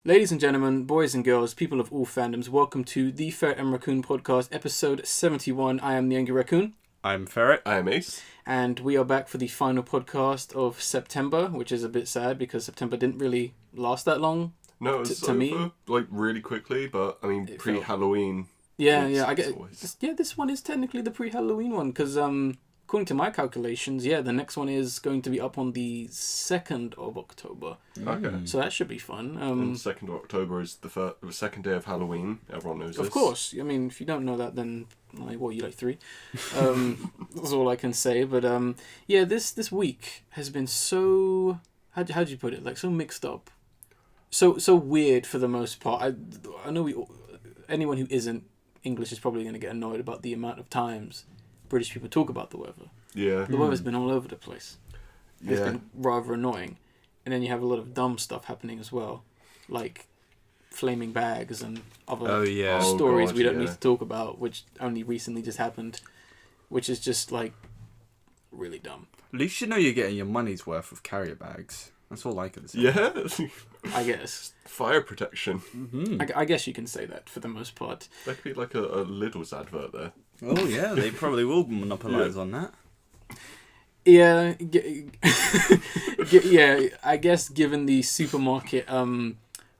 Ladies and gentlemen, boys and girls, people of all fandoms, welcome to the Ferret and Raccoon podcast, episode 71. I am the Angry Raccoon. I'm Ferret. I am Ace. And we are back for the final podcast of September, which is a bit sad because September didn't really last that long. No, it was to me, like really quickly, but I mean pre-Halloween. I get. This one is technically the pre-Halloween one because according to my calculations, the next one is going to be up on the 2nd of October. Okay. So that should be fun. And 2nd of October is the second day of Halloween. Everyone knows this. Of course. I mean, if you don't know that, then you like 3? That's all I can say. But this week has been so how'd you put it? Like so mixed up, so weird for the most part. I know anyone who isn't English is probably going to get annoyed about the amount of times British people talk about the weather. Yeah. The weather's been all over the place. It's been rather annoying. And then you have a lot of dumb stuff happening as well. Like flaming bags and other stories we don't need to talk about, which only recently just happened. Which is just like really dumb. At least you know you're getting your money's worth of carrier bags. That's all I can say. Yeah. I guess. Fire protection. Mm-hmm. I guess you can say that for the most part. That could be like a Lidl's advert there. Oh yeah, they probably will monopolise on that. Yeah, I guess given the supermarket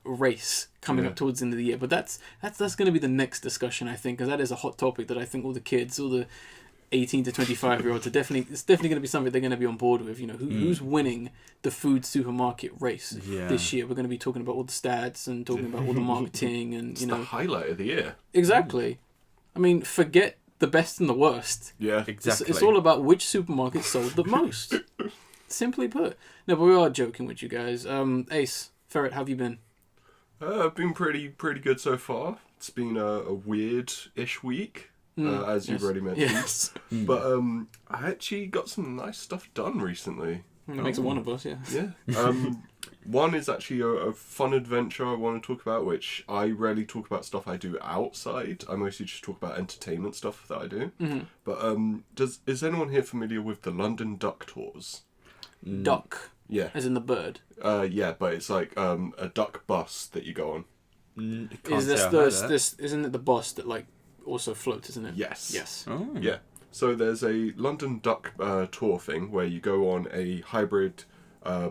race coming up towards the end of the year, but that's going to be the next discussion, I think, because that is a hot topic that I think all the kids, all the 18 to 25-year-olds it's definitely going to be something they're going to be on board with. You know, who's winning the food supermarket race this year? We're going to be talking about all the stats and talking about all the marketing and it's the highlight of the year. Exactly. I mean, forget the best and the worst. Yeah, exactly. It's all about which supermarket sold the most. Simply put. No, but we are joking with you guys. Ace, Ferret, how have you been? I've been pretty good so far. It's been a weird-ish week, as you've already mentioned. Yes. But I actually got some nice stuff done recently. That makes it one of us, yeah. Yeah. One is actually a fun adventure I want to talk about, which I rarely talk about stuff I do outside. I mostly just talk about entertainment stuff that I do. Mm-hmm. But is anyone here familiar with the London Duck Tours? Duck? Yeah. As in the bird? Yeah, but it's like a duck bus that you go on. Isn't it the bus that like also floats, isn't it? Yes. Oh. Yeah. So there's a London Duck tour thing where you go on a hybrid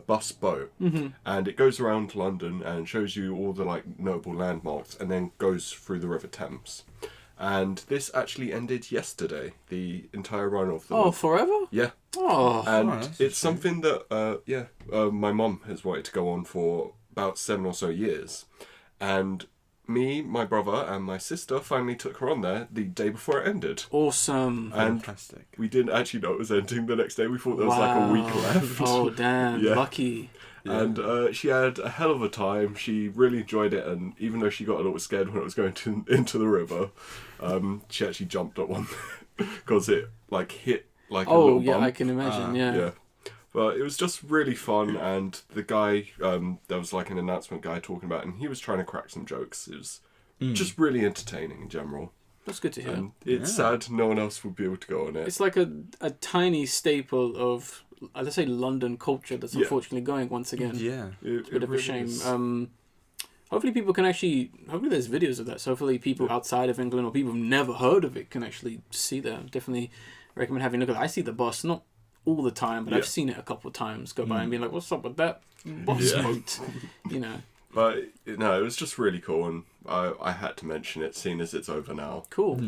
bus boat, and it goes around London and shows you all the like notable landmarks, and then goes through the River Thames. And this actually ended yesterday. The entire run of the. Oh, forever? Yeah. Oh. And it's something that my mum has wanted to go on for about 7 or so years, and me, my brother, and my sister finally took her on there the day before it ended. Awesome. And fantastic. We didn't actually know it was ending the next day. We thought there was like a week left. Oh, damn. Lucky. Yeah. And she had a hell of a time. She really enjoyed it. And even though she got a little scared when it was going into the river, she actually jumped at one because it like hit like a little bump. I can imagine. Yeah. But it was just really fun, and the guy, there was like an announcement guy talking about it, and he was trying to crack some jokes. It was just really entertaining in general. That's good to hear. And it's sad no one else would be able to go on it. It's like a tiny staple of, let's say, London culture that's unfortunately going once again. Yeah. It's a bit of a shame. Hopefully people can hopefully there's videos of that, so hopefully people outside of England or people who've never heard of it can actually see that. Definitely recommend having a look at it. I see the bus, not all the time, but I've seen it a couple of times go by and be like, what's up with that bus boat? You know. But no, it was just really cool, and I had to mention it, seeing as it's over now. Cool.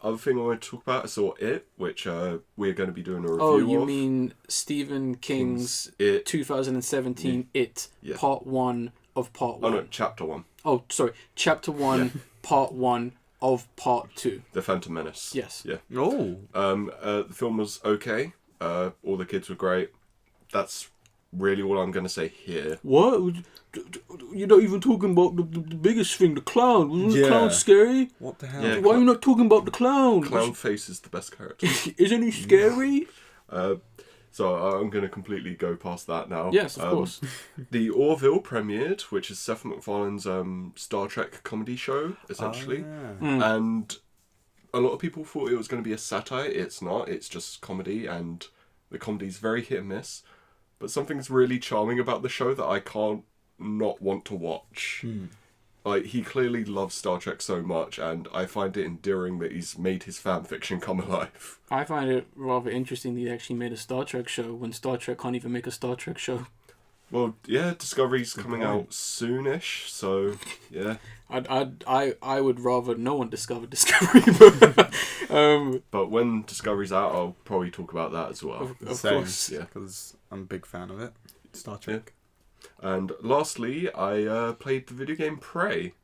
Other thing I want to talk about, I saw It, which we're going to be doing a review of. Oh, you mean Stephen King's It 2017 It, Part 1 of Part 1. Oh no, Chapter 1. Oh, sorry. Chapter 1, Part 1 of Part 2. The Phantom Menace. Yes. Yeah. Oh. The film was okay. All the kids were great. That's really all I'm going to say here. What? You're not even talking about the biggest thing, the clown. Wasn't the clown scary? What the hell? Yeah, Why are you not talking about the clown? Clown Face is the best character. Isn't he scary? So I'm going to completely go past that now. Yes, of course. The Orville premiered, which is Seth MacFarlane's Star Trek comedy show, essentially. And a lot of people thought it was going to be a satire. It's not. It's just comedy, and the comedy's very hit and miss. But something's really charming about the show that I can't not want to watch. Like, he clearly loves Star Trek so much, and I find it endearing that he's made his fan fiction come alive. I find it rather interesting that he actually made a Star Trek show when Star Trek can't even make a Star Trek show. Well, yeah, Discovery's coming out soonish, so yeah. I would rather no one discover Discovery, but But when Discovery's out, I'll probably talk about that as well. of course. Yeah. Because I'm a big fan of it. Star Trek. And lastly, I played the video game Prey.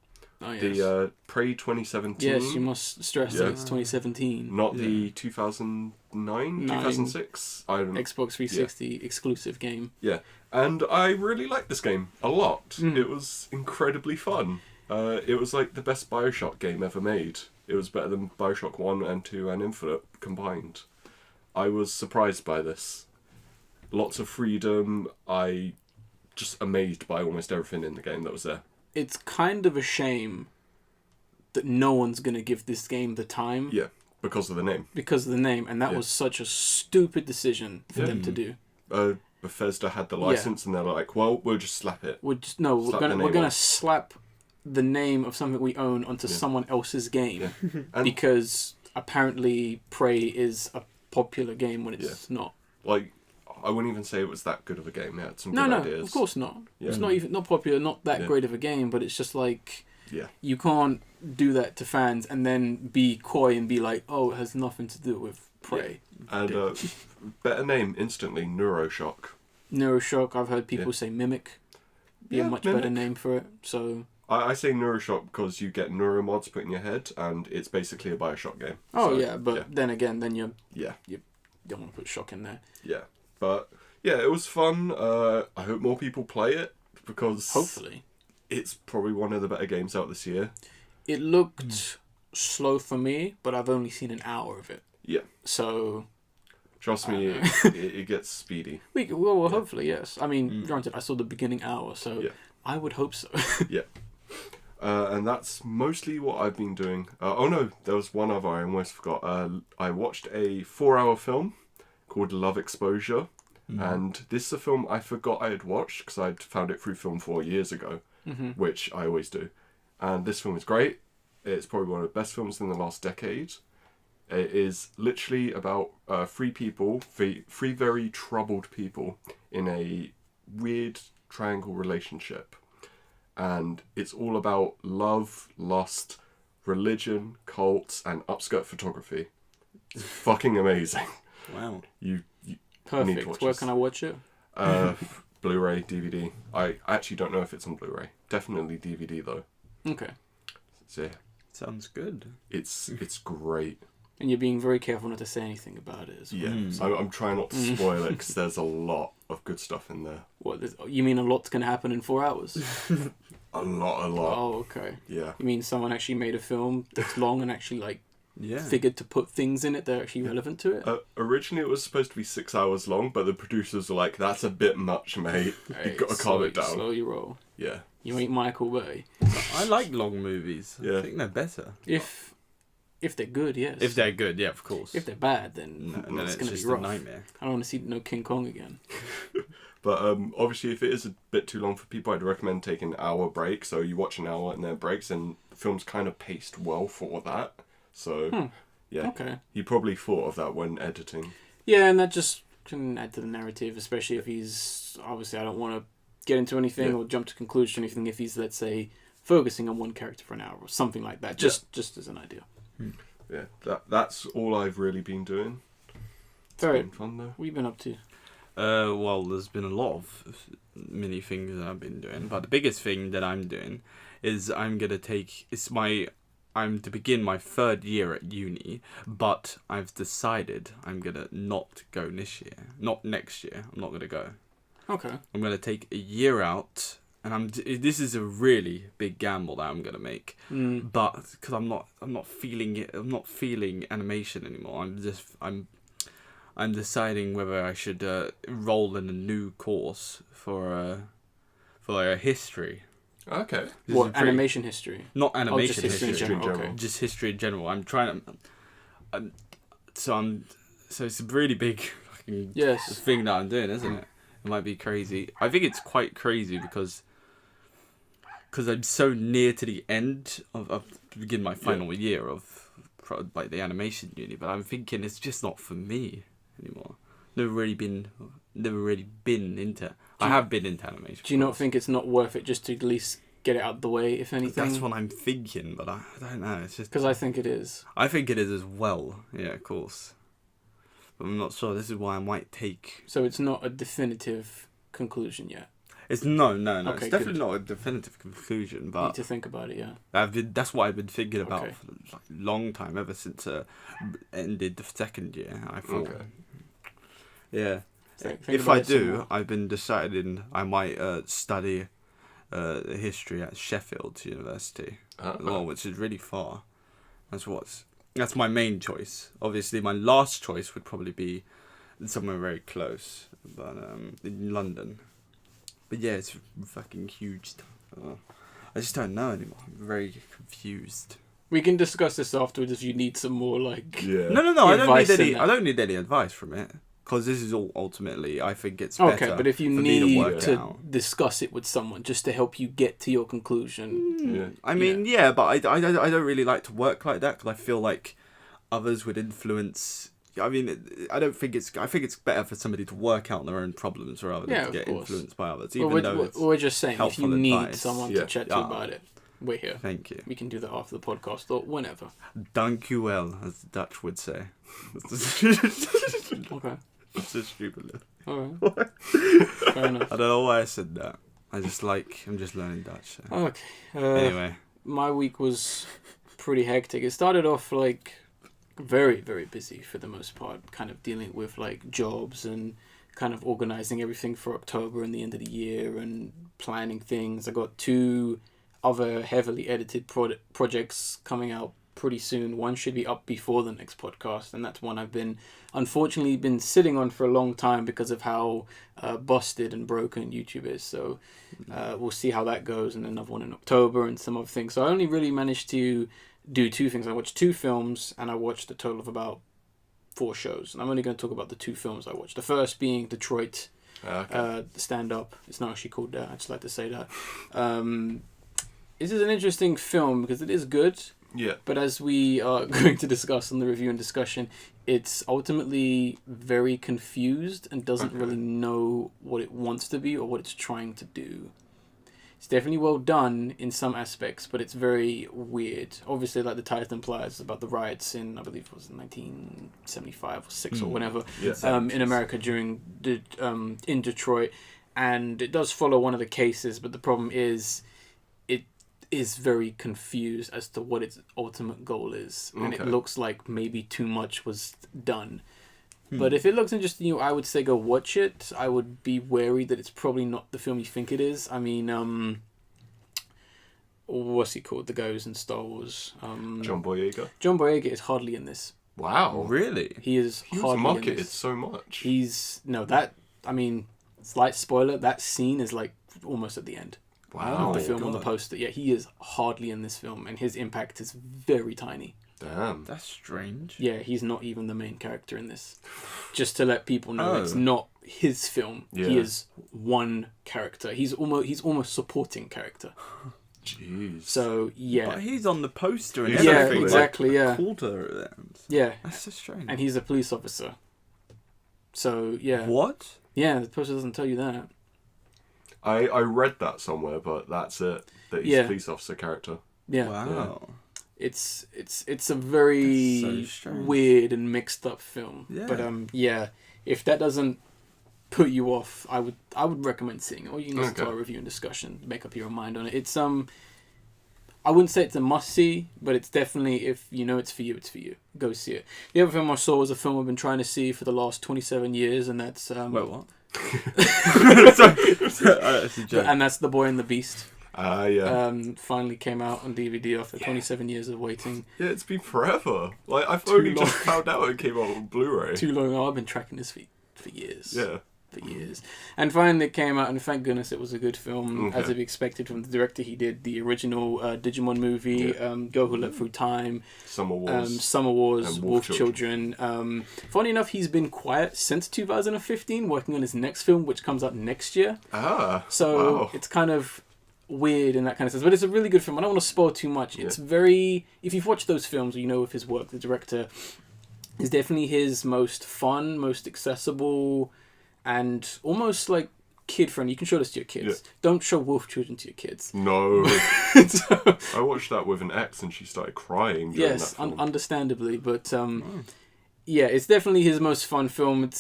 Oh, yes. The Prey 2017. Yes, you must stress that it's 2017. Not the 2009, 2006. I don't know. Xbox 360 exclusive game. Yeah, and I really liked this game a lot. It was incredibly fun. It was like the best Bioshock game ever made. It was better than Bioshock 1 and 2 and Infinite combined. I was surprised by this. Lots of freedom. I just amazed by almost everything in the game that was there. It's kind of a shame that no one's going to give this game the time. Yeah, because of the name. Because of the name, and that was such a stupid decision for them to do. Bethesda had the license, and they're like, "Well, we'll just slap it." We're gonna slap the name of something we own onto someone else's game because apparently Prey is a popular game when it's not. Like, I wouldn't even say it was that good of a game. It had some good No, ideas. of course not. Yeah. It's not popular, not that great of a game, but it's just like you can't do that to fans and then be coy and be like, oh, it has nothing to do with Prey. Yeah. And better name instantly, Neuroshock. Neuroshock, I've heard people say Mimic. Be a much better name for it. So I say Neuroshock because you get neuromods put in your head, and it's basically a Bioshock game. Oh, so, but then again, you don't want to put shock in there. Yeah. But yeah, it was fun. I hope more people play it because hopefully it's probably one of the better games out this year. It looked slow for me, but I've only seen an hour of it. Yeah. So trust me, it gets speedy. Well, hopefully yes. I mean, granted, I saw the beginning hour, so I would hope so. Yeah. And that's mostly what I've been doing. Oh no, there was one other I almost forgot. I watched a 4-hour film called Love Exposure, and this is a film I forgot I had watched because I'd found it through Film 4 years ago, which I always do. And this film is great. It's probably one of the best films in the last decade. It is literally about three very troubled people in a weird triangle relationship. And it's all about love, lust, religion, cults, and upskirt photography. It's fucking amazing. Wow. You Perfect. need to watch Where this. can I watch it? Blu-ray, DVD. I actually don't know if it's on Blu-ray. Definitely DVD though. Okay. So yeah, sounds good. it's great. And you're being very careful not to say anything about it as well. Yeah, I'm trying not to spoil it because there's a lot of good stuff in there. What? You mean a lot's going to happen in 4 hours? A lot. Oh, okay. Yeah. You mean someone actually made a film that's long and actually figured to put things in it that are actually relevant to it? Originally it was supposed to be 6 hours long, but the producers were like, "That's a bit much, mate. You've got to calm it down." Slow your roll. Yeah. You ain't Michael Bay. I like long movies. Yeah. I think they're better. If they're good, yes. If they're good, yeah, of course. If they're bad, then then it's going to just be rough. a nightmare. I don't want to see no King Kong again. But obviously, if it is a bit too long for people, I'd recommend taking an hour break. So you watch an hour and then breaks, and the film's kind of paced well for that. So, yeah. Okay. He probably thought of that when editing. Yeah, and that just can add to the narrative, especially if he's... Obviously, I don't want to get into anything or jump to conclusion or anything if he's, let's say, focusing on one character for an hour or something like that. Just as an idea. Yeah, that's all I've really been doing. It's been fun, though. What have you been up to? Well, there's been a lot of many things that I've been doing, but the biggest thing that I'm doing is I'm to begin my 3rd year at uni, but I've decided I'm gonna not go this year, not next year. I'm not gonna go. Okay. I'm gonna take a year out, and this is a really big gamble that I'm gonna make, but because I'm not feeling it. I'm not feeling animation anymore. I'm deciding whether I should enroll in a new course for history. Okay. What, animation history? Not animation just history in general. Okay. Just history in general. I'm trying to. So it's a really big fucking thing that I'm doing, isn't it? It might be crazy. I think it's quite crazy because because I'm so near to the end of begin my final year of like the animation uni, but I'm thinking it's just not for me anymore. Never really been into. I have been into animation. Do you not think it's not worth it just to at least get it out of the way, if anything? That's what I'm thinking, but I don't know. It's just because I think it is. I think it is as well. Yeah, of course. But I'm not sure. This is why I might take. So it's not a definitive conclusion yet. It's no. Okay, It's definitely not a definitive conclusion, but need to think about it. Yeah. That's what I've been thinking about Okay. for like a long time, ever since ended the second year. I thought, yeah. Think If about I it some do, more. I've been deciding I might study history at Sheffield University, as well, which is really far. That's my main choice. Obviously, my last choice would probably be somewhere very close, but in London. But yeah, it's fucking huge. I just don't know anymore. I'm very confused. We can discuss this afterwards if you need some more like. Yeah. No. I Advice in I that. don't need any advice from it, because this is all ultimately. I think it's Okay, better but if you for me need work to out. discuss it with someone just to help you get to your conclusion, Yeah. I mean, yeah, but I don't really like to work like that, because I feel like others would influence. I mean, I think it's better for somebody to work out their own problems rather than Yeah, to of get course. influenced by others. well, Even though it's we're just saying if you helpful need advice. someone Yeah. to chat to about it, we're here. Thank you. We can do that after the podcast or whenever. Dank you well, as the Dutch would say. Okay. It's so stupid. All right. Fair enough. I don't know why I said that. I'm just learning Dutch. So. Okay. Anyway, My week was pretty hectic. It started off like very, very busy for the most part, kind of dealing with like jobs and kind of organizing everything for October and the end of the year and planning things. I got 2 other heavily edited projects coming out pretty soon. One should be up before the next podcast, and that's one I've unfortunately been sitting on for a long time because of how busted and broken YouTube is. So we'll see how that goes, and another one in October and some other things. So I only really managed to do 2 things. I watched 2 films, and I watched a total of about 4 shows. And I'm only going to talk about the 2 films I watched. The first being Detroit, the stand-up. It's not actually called that. I just like to say that. This is an interesting film because it is good. Yeah. But as we are going to discuss in the review and discussion, it's ultimately very confused and doesn't really know what it wants to be or what it's trying to do. It's definitely well done in some aspects, but it's very weird. Obviously, like the title implies, it's about the riots in, I believe it was 1975 or 6 or whatever, in America during in Detroit. And it does follow one of the cases, but the problem is is very confused as to what its ultimate goal is, and it looks like maybe too much was done. But if it looks interesting, I would say go watch it. I would be wary that it's probably not the film you think it is. I mean, what's he called? The guy who's in Star Wars. John Boyega. John Boyega is hardly in this. Wow. really? He is He was hardly in marketed this. so much. I mean, slight spoiler, that scene is like almost at the end. Wow. The film on the God. poster. Yeah, he is hardly in this film, and his impact is very tiny. Damn. That's strange. Yeah, he's not even the main character in this. Just to let people know, it's not his film. Yeah. He is one character. He's almost supporting character. Jeez. So yeah, But he's on the poster and Yeah, everything. exactly, yeah. Quarter of them. yeah, That's so strange. and he's a police officer. So yeah, What? yeah, the poster doesn't tell you that. I read that somewhere, but that's it. That he's Yeah. a police officer character. Yeah, Wow. it's a very That's so strange. weird and mixed up film. Yeah. But yeah, if that doesn't put you off, I would recommend seeing it, or you can listen to Okay. our review and discussion, make up your own mind on it. It's I wouldn't say it's a must see, but it's definitely, if you know it's for you, it's for you. Go see it. The other film I saw was a film I've been trying to see for the last 27 years, and that's Wait, what? Sorry. That's a joke. And that's The Boy and the Beast. Yeah. Finally came out on DVD after 27 years of waiting. Yeah, it's been forever. Like, I've Too only long. just found out it came out on Blu-ray. Too long. I've been tracking this for years. Yeah. For years. And finally it came out, and thank goodness it was a good film, Okay. as to be expected from the director. He did the original Digimon movie, Go Who Leapt Through Time, Summer Wars. Summer Wars, and Wolf Children. Funny enough, he's been quiet since 2015, working on his next film, which comes out next year. Ah. So wow. it's kind of weird in that kind of sense. But it's a really good film. I don't want to spoil too much. It's very... If you've watched those films, you know of his work. The director is definitely his most fun, most accessible, and almost like kid-friendly. You can show this to your kids. Yeah. Don't show Wolf Children to your kids. No. I watched that with an ex and she started crying during that film. Understandably. But... yeah, it's definitely his most fun film.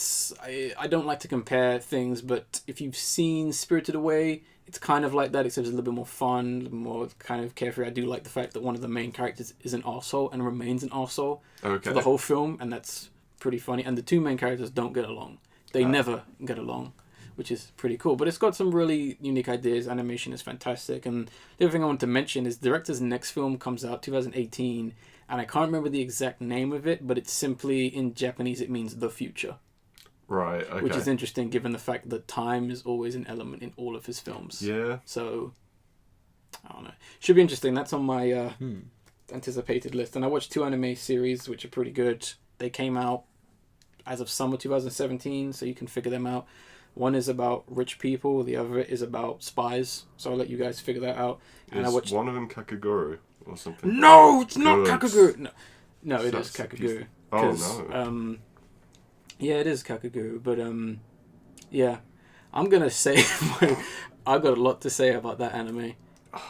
I don't like to compare things, but if you've seen Spirited Away, it's kind of like that, except it's a little bit more fun, a little more kind of carefree. I do like the fact that one of the main characters is an arsehole and remains an arsehole for the whole film, and that's pretty funny. And the two main characters don't get along. They never get along, which is pretty cool. But it's got some really unique ideas. Animation is fantastic. And the other thing I want to mention is the director's next film comes out 2018, and I can't remember the exact name of it, but it's simply, in Japanese, it means the future. Right, okay. Which is interesting given the fact that time is always an element in all of his films. Yeah. So, I don't know. Should be interesting. That's on my anticipated list. And I watched 2 anime series, which are pretty good. They came out as of summer 2017, so you can figure them out. One is about rich people, the other is about spies. So I'll let you guys figure that out. And is I watched... one of them Kakegurú or something? No, it's not Kakegurú. No, it is Kakegurú. Oh, no. Yeah, it is Kakegurú, but yeah, I'm gonna say I've got a lot to say about that anime.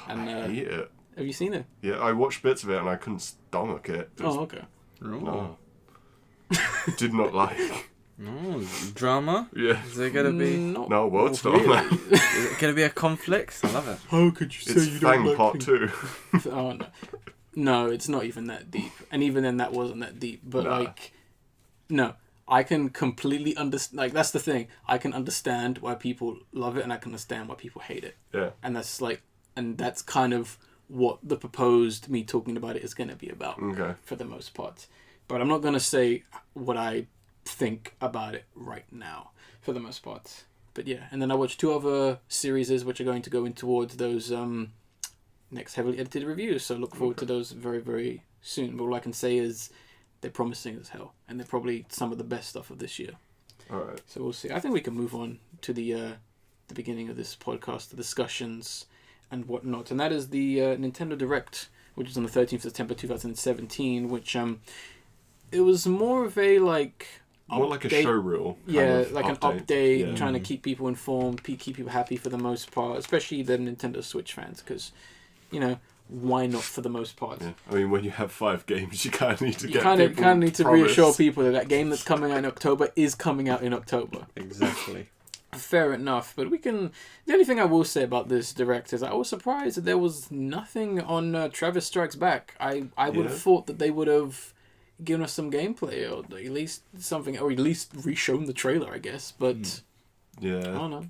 And, I hate it. Have you seen it? Yeah, I watched bits of it and I couldn't stomach it. Okay. No. Did not like. No, drama? Yeah. Is there gonna be... No, what's not really. Is it gonna be a conflict? I love it. How could you say it's you Fang don't like Part 2. Oh, no. No, it's not even that deep. And even then, that wasn't that deep. But, no. I can completely understand... Like, that's the thing. I can understand why people love it, and I can understand why people hate it. Yeah. And that's, and that's kind of what the proposed me talking about it is going to be about. Okay. For the most part. But I'm not going to say what I think about it right now, for the most part. But yeah, and then I watched 2 other series which are going to go in towards those next heavily edited reviews, so look forward to those very, very soon. But all I can say is they're promising as hell, and they're probably some of the best stuff of this year. Alright. So we'll see. I think we can move on to the beginning of this podcast, the discussions and whatnot, and that is the Nintendo Direct, which is on the 13th of September 2017, which it was more of a more like a show reel. Yeah, like an update, yeah. trying to keep people informed, keep people happy for the most part, especially the Nintendo Switch fans, because, why not for the most part? Yeah. I mean, when you have 5 games, you kind of need to need to reassure people that game that's coming out in October is coming out in October. Exactly. Fair enough, but the only thing I will say about this Direct is I was surprised that there was nothing on Travis Strikes Back. I would have thought that they would have given us some gameplay, or at least something, or at least re-shown the trailer, I guess, but yeah, I don't know.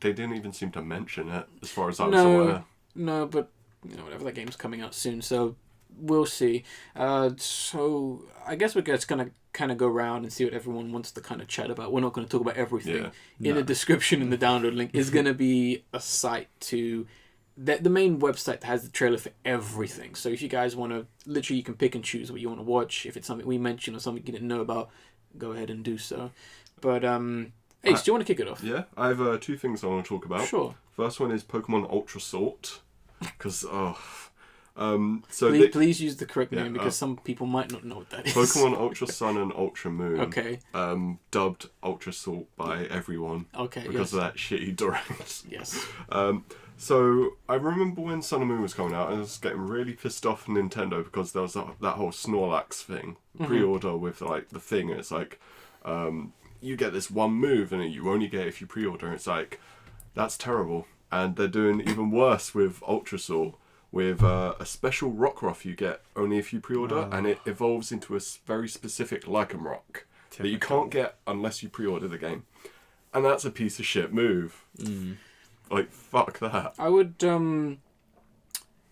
They didn't even seem to mention it, as far as I was aware. No, but whatever, that game's coming out soon, so we'll see. So I guess we're just gonna kind of go around and see what everyone wants to kind of chat about. We're not going to talk about everything. In the description in the download link is going to be a site to the main website that has the trailer for everything. So if you guys want to, literally, you can pick and choose what you want to watch. If it's something we mentioned or something you didn't know about, go ahead and do so. But Ace, do you want to kick it off? Yeah, I have 2 things I want to talk about. Sure. First one is Pokemon Ultra Sort, because please use the correct name, because some people might not know what that is. Pokemon Ultra Sun and Ultra Moon. Okay. Dubbed Ultra Salt by everyone. Okay. Because of that shitty direct. Yes. So I remember when Sun and Moon was coming out, I was getting really pissed off at Nintendo because there was that whole Snorlax thing, pre-order with the thing. And it's you get this one move and you only get it if you pre-order. And it's that's terrible. And they're doing even worse with Ultra Salt, with a special Rockruff you get only if you pre-order, and it evolves into a very specific Lycanroc that you can't get unless you pre-order the game. And that's a piece of shit move. Fuck that. I would,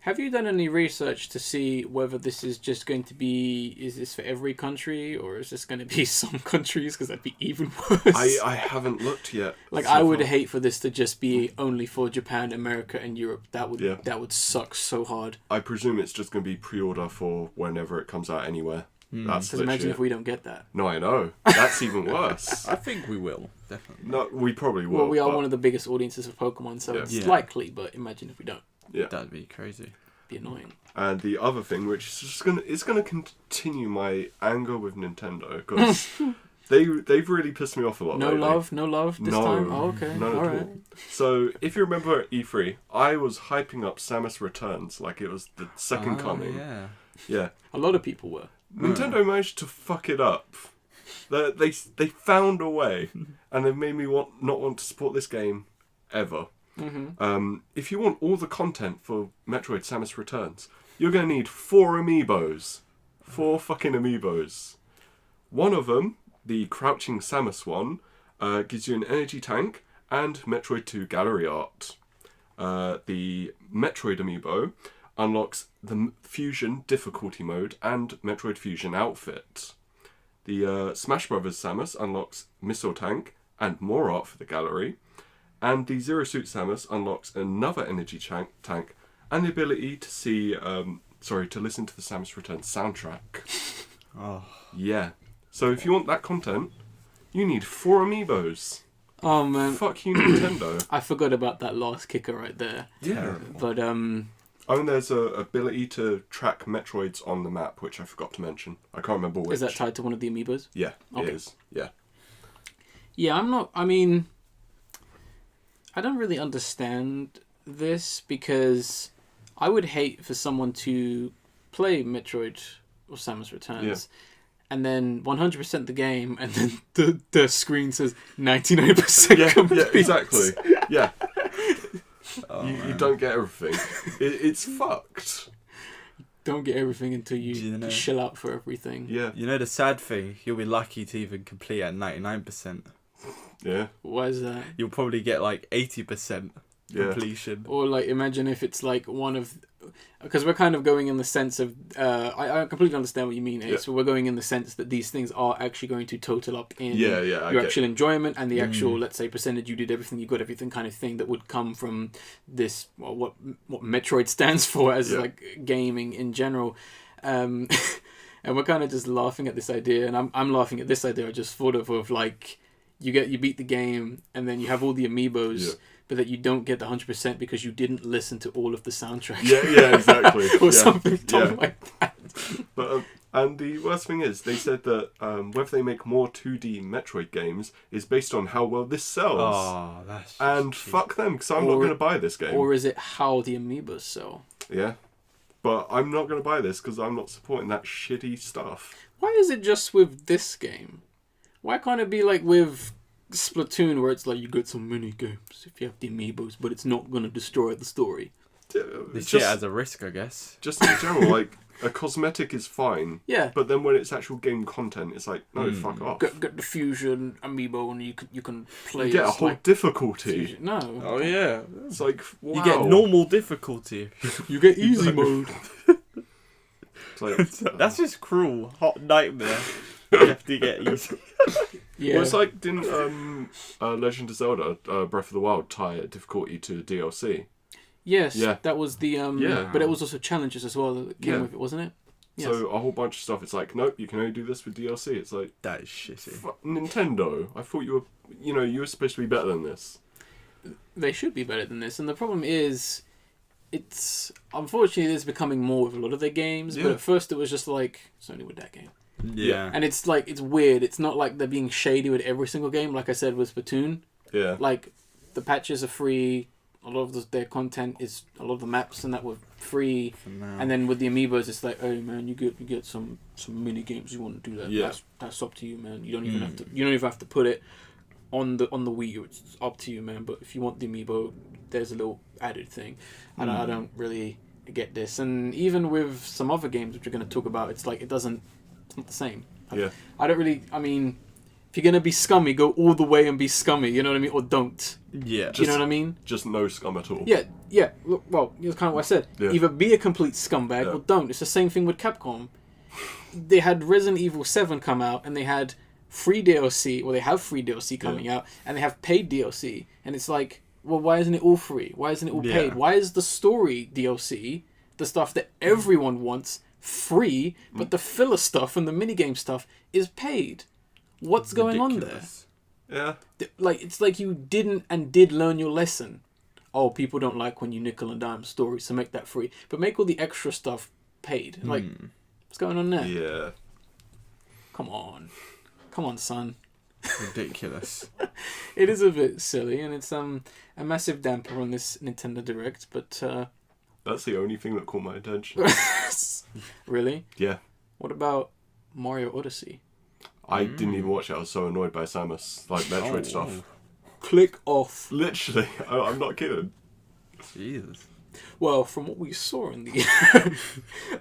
have you done any research to see whether this is just going to be, is this for every country, or is this going to be some countries, because that'd be even worse? I haven't looked yet. I would hate for this to just be only for Japan, America, and Europe. That would suck so hard. I presume it's just going to be pre-order for whenever it comes out anywhere. That's Because imagine legit. if we don't get that. No, I know. That's even worse. I think we will, definitely. No, we probably will. Well, we are but- one of the biggest audiences of Pokemon, so Yeah. it's Yeah. likely. But imagine if we don't. Yeah. That'd be crazy. It'd be annoying. And the other thing, which is just gonna continue my anger with Nintendo, because they've really pissed me off a lot. No lately. love this time. Oh, okay, none all at right. all. So if you remember at E3, I was hyping up Samus Returns like it was the second coming. Yeah. Yeah. A lot of people were. Nintendo managed to fuck it up. They found a way, and they made me not want to support this game ever. If you want all the content for Metroid Samus Returns, you're going to need 4 amiibos. 4 fucking amiibos. One of them, the Crouching Samus one, gives you an energy tank and Metroid 2 gallery art. The Metroid amiibo unlocks the Fusion difficulty mode and Metroid Fusion outfit. The Smash Bros. Samus unlocks Missile Tank and more art for the gallery. And the Zero Suit Samus unlocks another energy tank and the ability to to listen to the Samus Returns soundtrack. Oh. Yeah. So if you want that content, you need 4 amiibos. Oh man, Fuck you, Nintendo. I forgot about that last kicker right there. Yeah. But Oh, and there's a ability to track Metroids on the map, which I forgot to mention. I can't remember which. is that tied to one of the amiibos? Yeah, Okay. it is. Yeah. Yeah, I'm not. I mean, I don't really understand this because I would hate for someone to play Metroid or Samus Returns. And then 100% the game, and then the screen says 99% complete. Yeah, exactly. Yeah. Oh, You don't get everything. It's fucked. Don't get everything until you You know. shell out for everything. Yeah. You know the sad thing? You'll be lucky to even complete at 99%. Yeah. Why is that? You'll probably get like 80% completion. Or like, imagine if it's like one of, because we're kind of going in the sense of, I completely understand what you mean. Yeah. So we're going in the sense that these things are actually going to total up in I your get actual enjoyment and the actual, let's say, percentage you did everything, you got everything kind of thing that would come from this, well, what Metroid stands for as like gaming in general. And we're kind of just laughing at this idea, and I'm laughing at this idea I just thought of like, you beat the game and then you have all the amiibos. Yeah. But that you don't get the 100% because you didn't listen to all of the soundtrack. Yeah, exactly. or Yeah. something dumb like that. But and the worst thing is, they said that whether they make more 2D Metroid games is based on how well this sells. Oh, that's just And cheap. fuck them, because I'm not going to buy this game. Or is it how the amiibos sell? Yeah. But I'm not going to buy this because I'm not supporting that shitty stuff. Why is it just with this game? Why can't it be like with Splatoon, where it's like you get some mini games if you have the amiibos, but it's not going to destroy the story? They see it as a risk, I guess. Just in general, like, a cosmetic is fine. Yeah. But then when it's actual game content, it's like, no, fuck off. Get the Fusion amiibo and you can play. You get a as, whole like, difficulty. Fusion. No. Oh, yeah. It's like, wow. You get normal difficulty. You get easy mode. It's like, That's just cruel. Hot nightmare. You have to get easy. Yeah. Well, it's like, didn't Legend of Zelda Breath of the Wild tie a difficulty to DLC? Yes, Yeah. that was the Yeah. but it was also challenges as well that came Yeah. with it, wasn't it? Yes. So a whole bunch of stuff. It's like, nope, you can only do this with DLC. It's like, That is shitty. Nintendo. I thought you were supposed to be better than this. They should be better than this, and the problem is, it's unfortunately it's becoming more with a lot of their games. But Yeah. at first it was just like it's only with that game, Yeah. and it's like it's weird. It's not like they're being shady with every single game. Like I said with Splatoon, Yeah. like the patches are free. A lot of their content is a lot of the maps and that were free. For now. And then with the amiibos, it's like, oh man, you get some mini games. You want to do that? Yeah. That's up to you, man. You don't even have to. You don't even have to put it on the Wii U. It's up to you, man. But if you want the amiibo, there's a little added thing. And I don't really get this. And even with some other games which we're going to talk about, it's like it's not the same. Yeah. I don't really. I mean, if you're gonna be scummy, go all the way and be scummy. You know what I mean? Or don't. Yeah. You know what I mean? Just no scum at all. Yeah. Look, well, it's kind of what I said. Yeah. Either be a complete scumbag or don't. It's the same thing with Capcom. They had Resident Evil 7 come out, and they had free DLC. Well, they have free DLC coming out, and they have paid DLC. And it's like, well, why isn't it all free? Why isn't it all paid? Yeah. Why is the story DLC, the stuff that everyone wants, free, but the filler stuff and the minigame stuff is paid. What's going on there? Yeah. Like, it's like you didn't and did learn your lesson. Oh, people don't like when you nickel and dime stories, so make that free. But make all the extra stuff paid. Like, what's going on there? Yeah. Come on. Come on, son. Ridiculous. It is a bit silly, and it's a massive damper on this Nintendo Direct, but... That's the only thing that caught my attention. Really? Yeah. What about Mario Odyssey? I didn't even watch it. I was so annoyed by Samus, like, Metroid stuff. Click off. Literally. I'm not kidding. Jesus. Well, from what we saw in the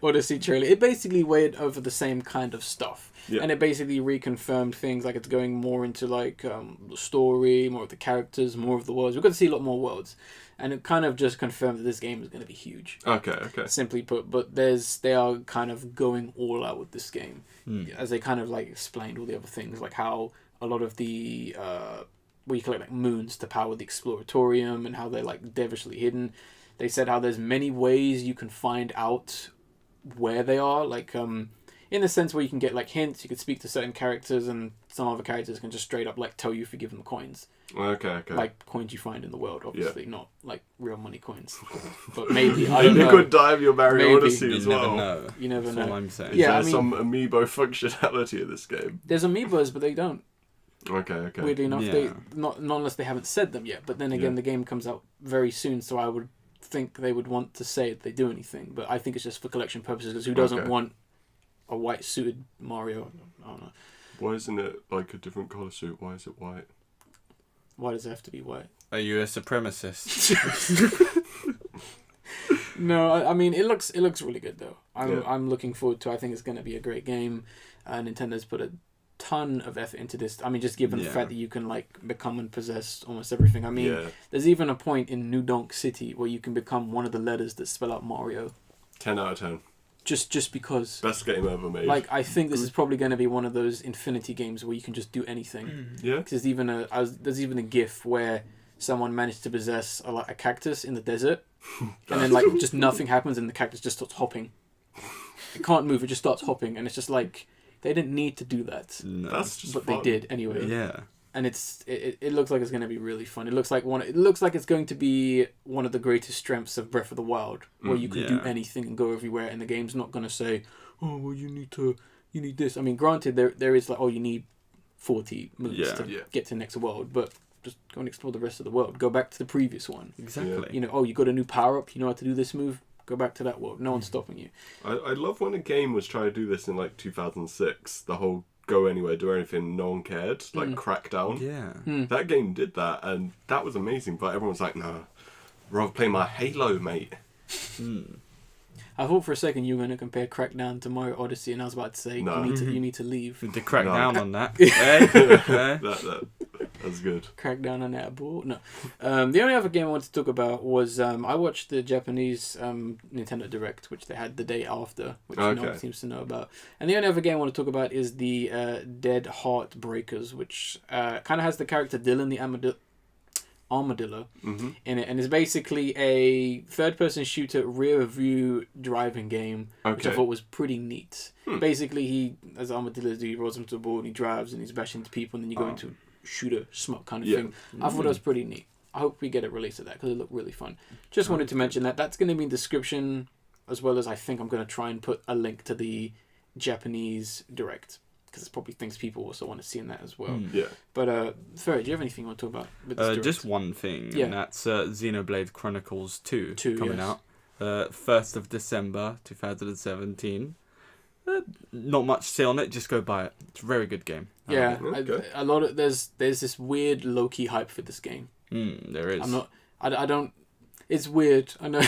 Odyssey trailer, it basically went over the same kind of stuff. Yeah. And it basically reconfirmed things, like it's going more into like the story, more of the characters, more of the worlds. We're going to see a lot more worlds. And it kind of just confirmed that this game is going to be huge. Okay. Simply put, but they are kind of going all out with this game. As they kind of like explained all the other things, like how a lot of the... where you collect like moons to power the exploratorium and how they're like devilishly hidden. They said how there's many ways you can find out where they are, like in the sense where you can get like hints, you can speak to certain characters and some other characters can just straight up like tell you if you give them coins. Okay. Like coins you find in the world, obviously, not like real money coins. But maybe, I You don't know. could die of your Mario Maybe. Odyssey as well. You never That's know. all I'm saying. Yeah, Is there some amiibo functionality in this game? There's amiibos, but they don't. Okay. Weirdly enough, Yeah. they not unless they haven't said them yet. But then again, the game comes out very soon, so I would think they would want to say if they do anything. But I think it's just for collection purposes. Because who doesn't want a white suited Mario? I don't know. Why isn't it like a different colour suit? Why is it white? Why does it have to be white? Are you a supremacist? No, I mean it looks really good though. I'm looking forward to. I think it's going to be a great game. Nintendo's put a ton of effort into this. I mean, just given the fact that you can like become and possess almost everything. I mean, there's even a point in New Donk City where you can become one of the letters that spell out Mario. 10 out of 10. Just because. Best game ever made. Like, I think this is probably going to be one of those Infinity games where you can just do anything. Yeah. Because there's even a GIF where someone managed to possess a cactus in the desert, and then like just nothing happens, and the cactus just starts hopping. It can't move; it just starts hopping, and it's just like they didn't need to do that. No. That's just but fun. they did anyway. Yeah. And it looks like it's going to be really fun. It looks like it's going to be one of the greatest strengths of Breath of the Wild, where you can do anything and go everywhere, and the game's not going to say, "Oh, well, you need this." I mean, granted, there is like, "Oh, you need 40 moves to get to the next world," but just go and explore the rest of the world. Go back to the previous one. Exactly. You know, oh, you got a new power up. You know how to do this move. Go back to that world. No one's stopping you. I love when a game was trying to do this in like 2006. The whole go anywhere, do anything, no one cared. Like Crackdown. Yeah. That game did that, and that was amazing. But everyone's like, "No, rather play my Halo, mate." I thought for a second you were going to compare Crackdown to Mario Odyssey, and I was about to say No. you need to leave. To crack No. down on that. Eh? That's good. Crackdown on that ball. No. The only other game I wanted to talk about was I watched the Japanese Nintendo Direct, which they had the day after, which no one seems to know about. And the only other game I want to talk about is the Dead Heart Breakers, which kind of has the character Dylan the Armadillo in it, and it's basically a third-person shooter rear-view driving game, which I thought was pretty neat. Basically, he, as Armadillo do, he rolls into a board and he drives and he's bashing into people, and then you go into shooter smoke kind of thing. I thought that was pretty neat. I hope we get a release of that because it looked really fun. Just wanted to mention that. That's going to be in the description, as well as I think I'm going to try and put a link to the Japanese Direct, because it's probably things people also want to see in that as well. Yeah. But Ferret, do you have anything you want to talk about with this Direct? Just one thing, and that's Xenoblade Chronicles 2 coming out 1st of December 2017. Not much to say on it, just go buy it. It's a very good game. Yeah, a lot of there's this weird low key hype for this game. There is. I don't. It's weird. I know.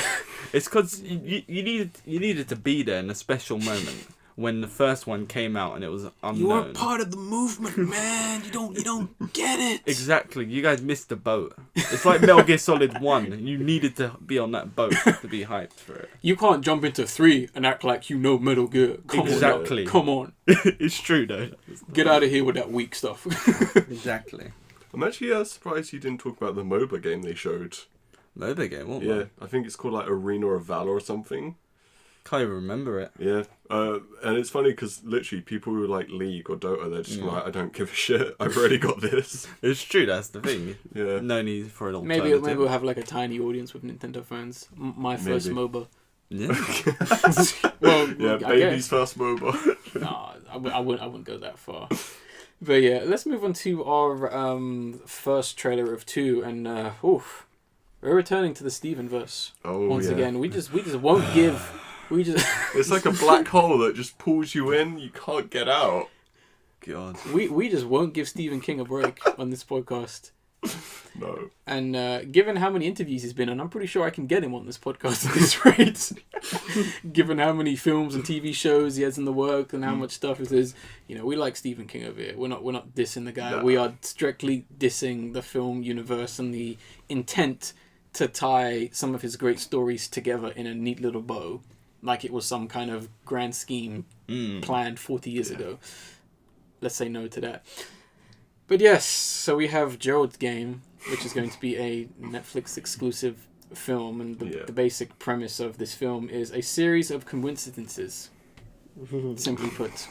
It's because you needed to be there in a special moment when the first one came out and it was unknown. You weren't part of the movement, man. You don't get it. Exactly. You guys missed the boat. It's like Metal Gear Solid 1. You needed to be on that boat to be hyped for it. You can't jump into 3 and act like you know Metal Gear. Exactly. Come on. It's true though. Get out of here with that weak stuff. Exactly. I'm actually surprised you didn't talk about the MOBA game they showed. MOBA game? What Yeah, I think it's called like Arena of Valor or something. can't even remember it. Yeah, and it's funny because literally people who like League or Dota, they're just like, I don't give a shit. I've already got this. It's true. That's the thing. Yeah. No need for an alternative. Maybe we'll have like a tiny audience with Nintendo fans. My first MOBA. Yeah. Well, Yeah, I baby's guess. first MOBA. No, I wouldn't go that far. But yeah, let's move on to our first trailer of 2, and we're returning to the Steven-verse once again. We just won't give. We just It's like a black hole that just pulls you in. You can't get out. God. we just won't give Stephen King a break on this podcast. No. And given how many interviews he's been on, I'm pretty sure I can get him on this podcast at this rate. Given how many films and TV shows he has in the work and how much stuff it is, we like Stephen King over here. We're not dissing the guy. No. We are strictly dissing the film universe and the intent to tie some of his great stories together in a neat little bow, like it was some kind of grand scheme planned 40 years ago. Let's say no to that. But yes, so we have Gerald's Game, which is going to be a Netflix exclusive film, and the basic premise of this film is a series of coincidences, simply put.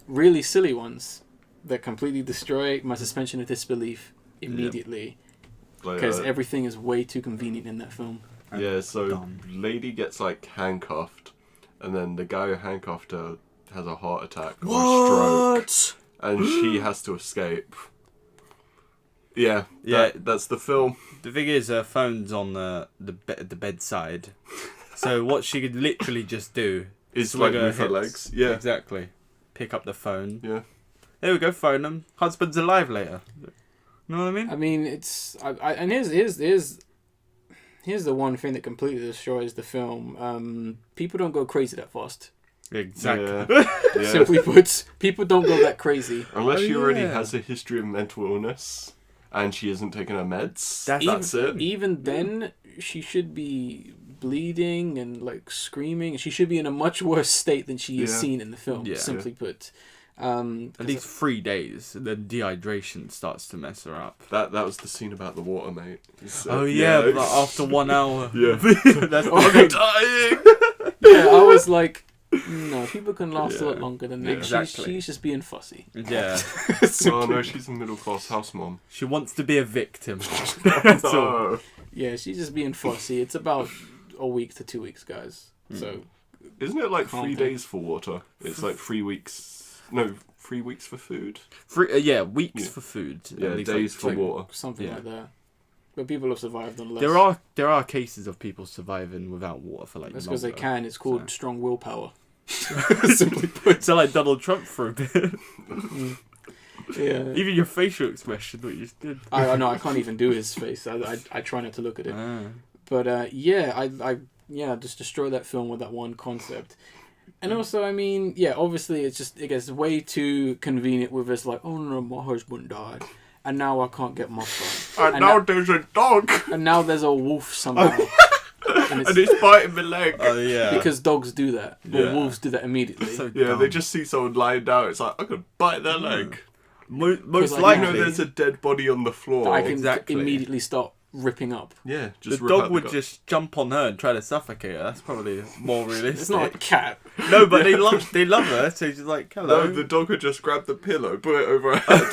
Really silly ones that completely destroy my suspension of disbelief immediately, because everything is way too convenient in that film. Yeah, so lady gets like handcuffed, and then the guy who handcuffed her has a heart attack or a stroke. And she has to escape. Yeah, that's the film. The thing is, her phone's on the bedside, so what she could literally just do is like move her legs. Yeah, exactly. Pick up the phone. Yeah. There we go. Phone him. Husband's alive later. You know what I mean? I mean, it's and here's the one thing that completely destroys the film. People don't go crazy that fast. Exactly. Yeah. Simply put, people don't go that crazy. Unless she already has a history of mental illness and she isn't taking her meds. That's it. Even then, she should be bleeding and like screaming. She should be in a much worse state than she is seen in the film. Yeah. Simply put. At least 3 days, the dehydration starts to mess her up. That was the scene about the water, mate. But after 1 hour. Yeah. That's I'm dying. Yeah, I was like, no, people can last a lot longer than that. Yeah. Exactly. She's just being fussy. Yeah. Oh no, she's a middle class house mom. She wants to be a victim. That's all. No. Yeah, she's just being fussy. It's about a week to 2 weeks, guys. So, Isn't it like 3 days for water? It's like 3 weeks. No, 3 weeks for food. Weeks for food. Yeah, at least days for water. something like that. But people have survived on less. There are cases of people surviving without water for like. That's because they can. It's called strong willpower. Simply put, so like Donald Trump for a bit. Yeah. Even your facial expression, what you just did. I know I can't even do his face. I try not to look at it. But I just destroy that film with that one concept. And also, I mean, obviously it gets way too convenient with this, like, oh no, my husband died, and now I can't get my phone. And now there's a dog. And now there's a wolf somehow. And it's biting my leg. Oh yeah. Because dogs do that. Or wolves do that immediately. So they just see someone lying down. It's like, I could bite their leg. Most Likely, there's a dead body on the floor. I can immediately start ripping up. Yeah, the dog would just jump on her and try to suffocate her. That's probably more realistic. It's not a cat. No, but they love her. So she's like, hello. No, the dog would just grab the pillow, put it over her head.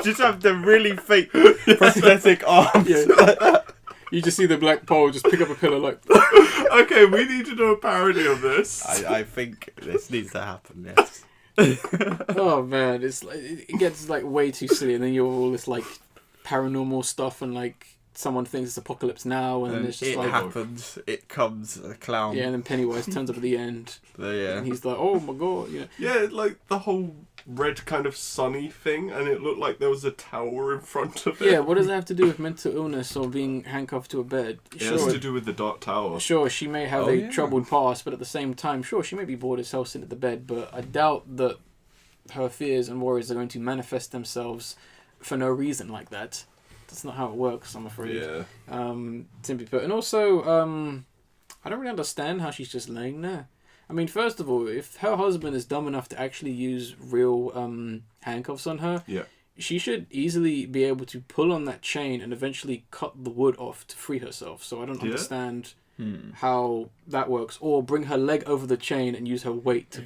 Just have the really fake prosthetic arms. Yeah. You just see the black pole just pick up a pillow like. Okay, we need to do a parody of this. I think this needs to happen. Yes. Oh man, it's like it gets like way too silly, and then you have all this like paranormal stuff, and like someone thinks it's apocalypse now, and then it's just it like happens. It comes a clown. Yeah, and then Pennywise turns up at the end. And he's like, "Oh my god!" Yeah, like the whole red kind of sunny thing, and it looked like there was a tower in front of it. Yeah, what does that have to do with mental illness or being handcuffed to a bed? It has to do with the Dark Tower. Sure, she may have a troubled past, but at the same time, sure, she may be bored as hell sitting at the bed, but I doubt that her fears and worries are going to manifest themselves for no reason like that. That's not how it works, I'm afraid. Yeah. Simply put. And also, I don't really understand how she's just laying there. I mean, first of all, if her husband is dumb enough to actually use real handcuffs on her, she should easily be able to pull on that chain and eventually cut the wood off to free herself. So I don't understand how that works, or bring her leg over the chain and use her weight to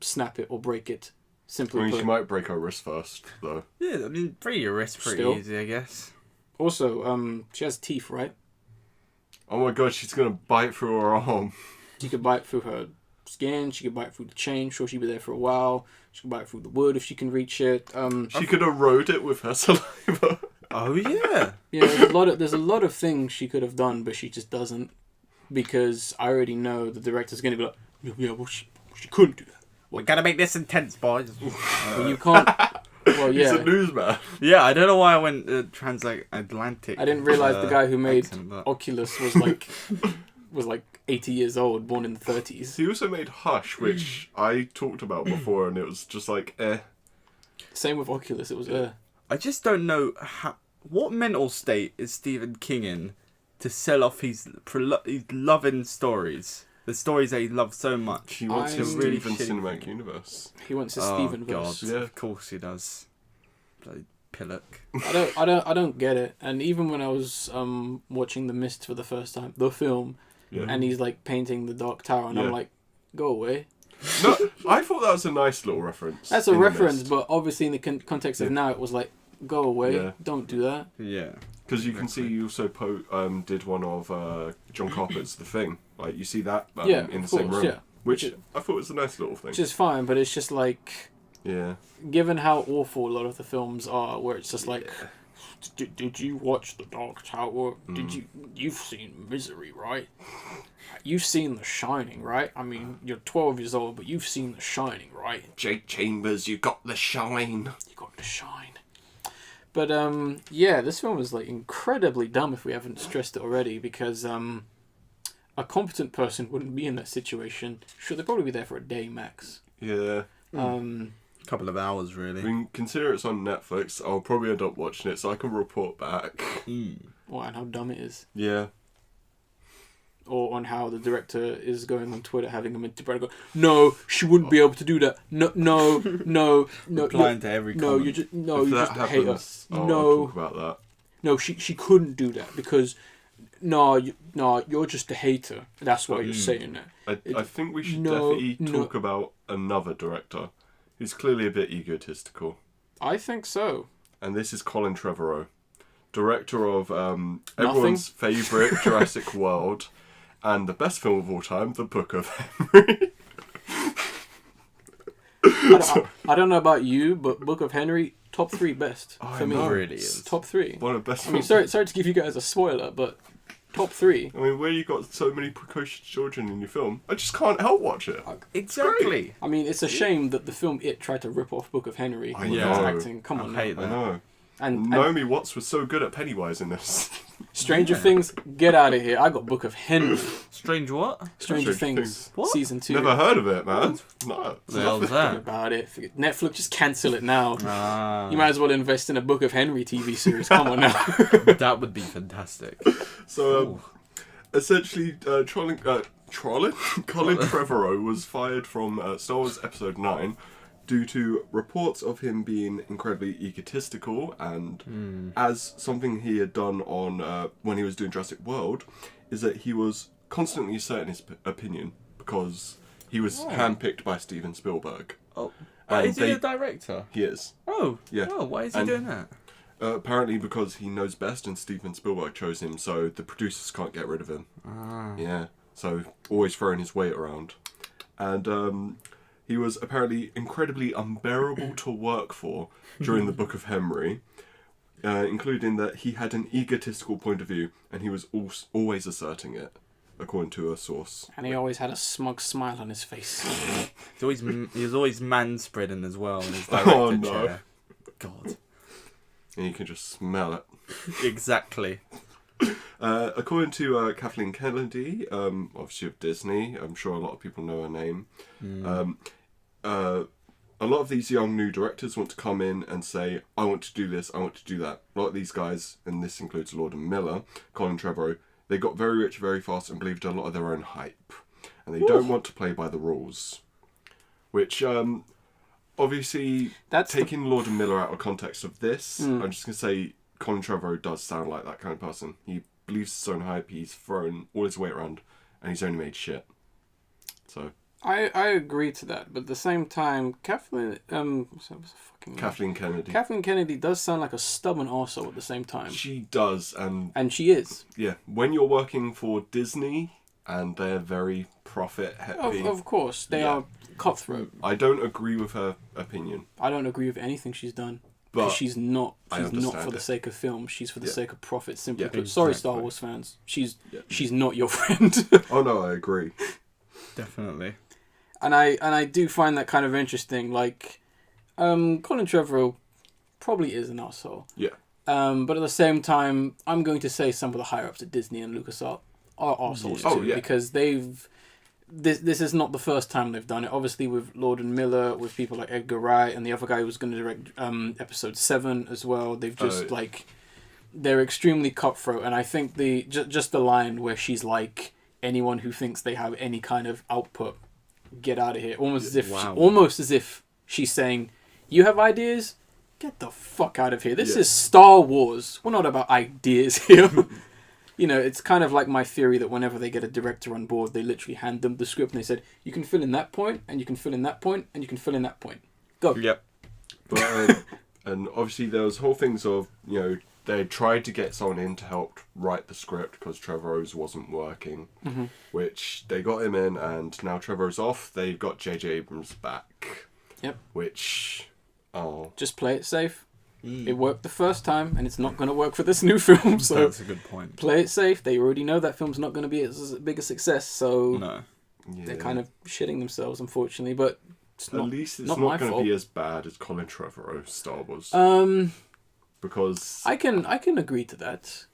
snap it or break it. Simply I mean, put. she might break her wrist first, though. Yeah, I mean, break your wrist pretty Still. easy, I guess. Also, she has teeth, right? Oh my god, she's gonna bite through her arm. She could bite through her skin. She could bite through the chain. Sure, she'd be there for a while. She could bite through the wood if she can reach it. She could erode it with her saliva. Oh, yeah. Yeah, there's a lot of things she could have done, but she just doesn't, because I already know the director's going to be like, yeah, well, she couldn't do that. We gotta make this intense, boys. Well, you can't. Well, He's yeah. a newsman. Yeah, I don't know why I went transatlantic. I didn't realize the guy who made accent, but- Oculus was like 80 years old, born in the 30s. He also made Hush, which I talked about before, and it was just like, Same with Oculus. It was I just don't know what mental state is Stephen King in to sell off his loving stories. The stories that he loves so much. He wants his really Steven shitty Cinematic thing. Universe. He wants his Oh Steven God! verse. Yeah. Of course he does. Bloody pillock. I don't get it. And even when I was watching The Mist for the first time, the film, Yeah. and he's like painting the Dark Tower, and I'm Yeah. like, go away. No, I thought that was a nice little reference. That's a in The reference, Mist. but obviously in the context of now, it was like, go away, Yeah. don't do that. Yeah. Because you can see you also did one of John Carpenter's The Thing. Like, you see that Yeah, in the of same course, room. yeah. Which I thought was a nice little thing. Which is fine, but it's just like, Yeah. given how awful a lot of the films are, where it's just like, did you watch The Dark Tower? You've seen Misery, right? You've seen The Shining, right? I mean, you're 12 years old, but you've seen The Shining, right? Jake Chambers, you got the shine. You got to shine. But yeah, this film is like incredibly dumb if we haven't stressed it already, because a competent person wouldn't be in that situation. Sure, they'd probably be there for a day max. Yeah. Couple of hours, I really. mean, consider it's on Netflix. I'll probably end up watching it so I can report back. Or and how dumb it is. Yeah. Or on how the director is going on Twitter having a minute to go, no, she wouldn't be able to do that. No. Replying to every no, comment. you're just If you're that just a hater. happens, I'll No, talk about that. no, she couldn't do that because you're just a hater. That's why you're saying that. I think we should No, definitely talk about another director who's clearly a bit egotistical. I think so. And this is Colin Trevorrow, director of everyone's favourite Jurassic World and the best film of all time, The Book of Henry. I don't know about you, but Book of Henry, top 3 best for me. know. Really is. Top 3. One of the best I mean, films. sorry to give you guys a spoiler, but top 3. I mean, where you got so many precocious children in your film, I just can't help watch it. Exactly. I mean, it's a shame that the film It tried to rip off Book of Henry. I with know. its acting. Come on, I now. hate I that. know. And Naomi Watts was so good at Pennywise in this. Stranger Things, get out of here. I got Book of Henry. Strange what? Stranger Stranger Things, Things. What? season 2. Never heard of it, man. No. The hell's Forget that? about it. Netflix, just cancel it now. Ah, You might as well invest in a Book of Henry TV series. Come on now. that would be fantastic. So, essentially, Colin Trevorrow was fired from Star Wars Episode 9 due to reports of him being incredibly egotistical, and as something he had done on when he was doing Jurassic World, is that he was constantly asserting his opinion because he was handpicked by Steven Spielberg. Oh, And is he a director? He is. Oh, Yeah. Oh, why is he And- doing that? Apparently because he knows best and Steven Spielberg chose him, so the producers can't get rid of him. Yeah, so always throwing his weight around. And he was apparently incredibly unbearable to work for during the Book of Henry, including that he had an egotistical point of view and he was always asserting it, according to a source. And he always had a smug smile on his face. He was always man-spreading as well in his director Oh, no. chair. God. And you can just smell it. Exactly. According to Kathleen Kennedy, obviously of Disney, I'm sure a lot of people know her name. A lot of these young new directors want to come in and say, I want to do this, I want to do that. A lot of these guys, and this includes Lord and Miller, Colin Trevorrow, they got very rich very fast and believed a lot of their own hype. And they don't want to play by the rules. Which, obviously, taking Lord and Miller out of context of this, I'm just going to say Colin Trevorrow does sound like that kind of person. He believes his own hype, he's thrown all his weight around and he's only made shit. So I agree to that, but at the same time, Kathleen Kennedy does sound like a stubborn arsehole at the same time. She does, and she is. Yeah, when you're working for Disney and they're very profit heavy, Of course, they are cutthroat. I don't agree with her opinion. I don't agree with anything she's done. But she's not for the sake of film. She's for the sake of profit. Simply put. Sorry, Star Wars fans. She's not your friend. Oh no, I agree. Definitely. And I do find that kind of interesting. Like, Colin Trevorrow probably is an arsehole. Yeah. But at the same time, I'm going to say some of the higher ups at Disney and LucasArts are arseholes too, because they've. This is not the first time they've done it. Obviously, with Lord and Miller, with people like Edgar Wright and the other guy who was going to direct episode 7 as well. They've just they're extremely cutthroat, and I think just the line where she's like, anyone who thinks they have any kind of output, get out of here. Almost as if she's saying, you have ideas, get the fuck out of here. This is Star Wars. We're not about ideas here. You know, it's kind of like my theory that whenever they get a director on board, they literally hand them the script and they said, you can fill in that point, and you can fill in that point, and you can fill in that point. Go. Yep. But, and obviously there was whole things of, you know, they tried to get someone in to help write the script because Trevorrow's wasn't working, which they got him in, and now Trevorrow's off. They've got J.J. Abrams back. Yep. Which, just play it safe. It worked the first time, and it's not going to work for this new film. So that's a good point. Play it safe. They already know that film's not going to be as big a success, so they're kind of shitting themselves, unfortunately. But at least it's not going to be as bad as Colin Trevorrow's Star Wars. Because I can agree to that,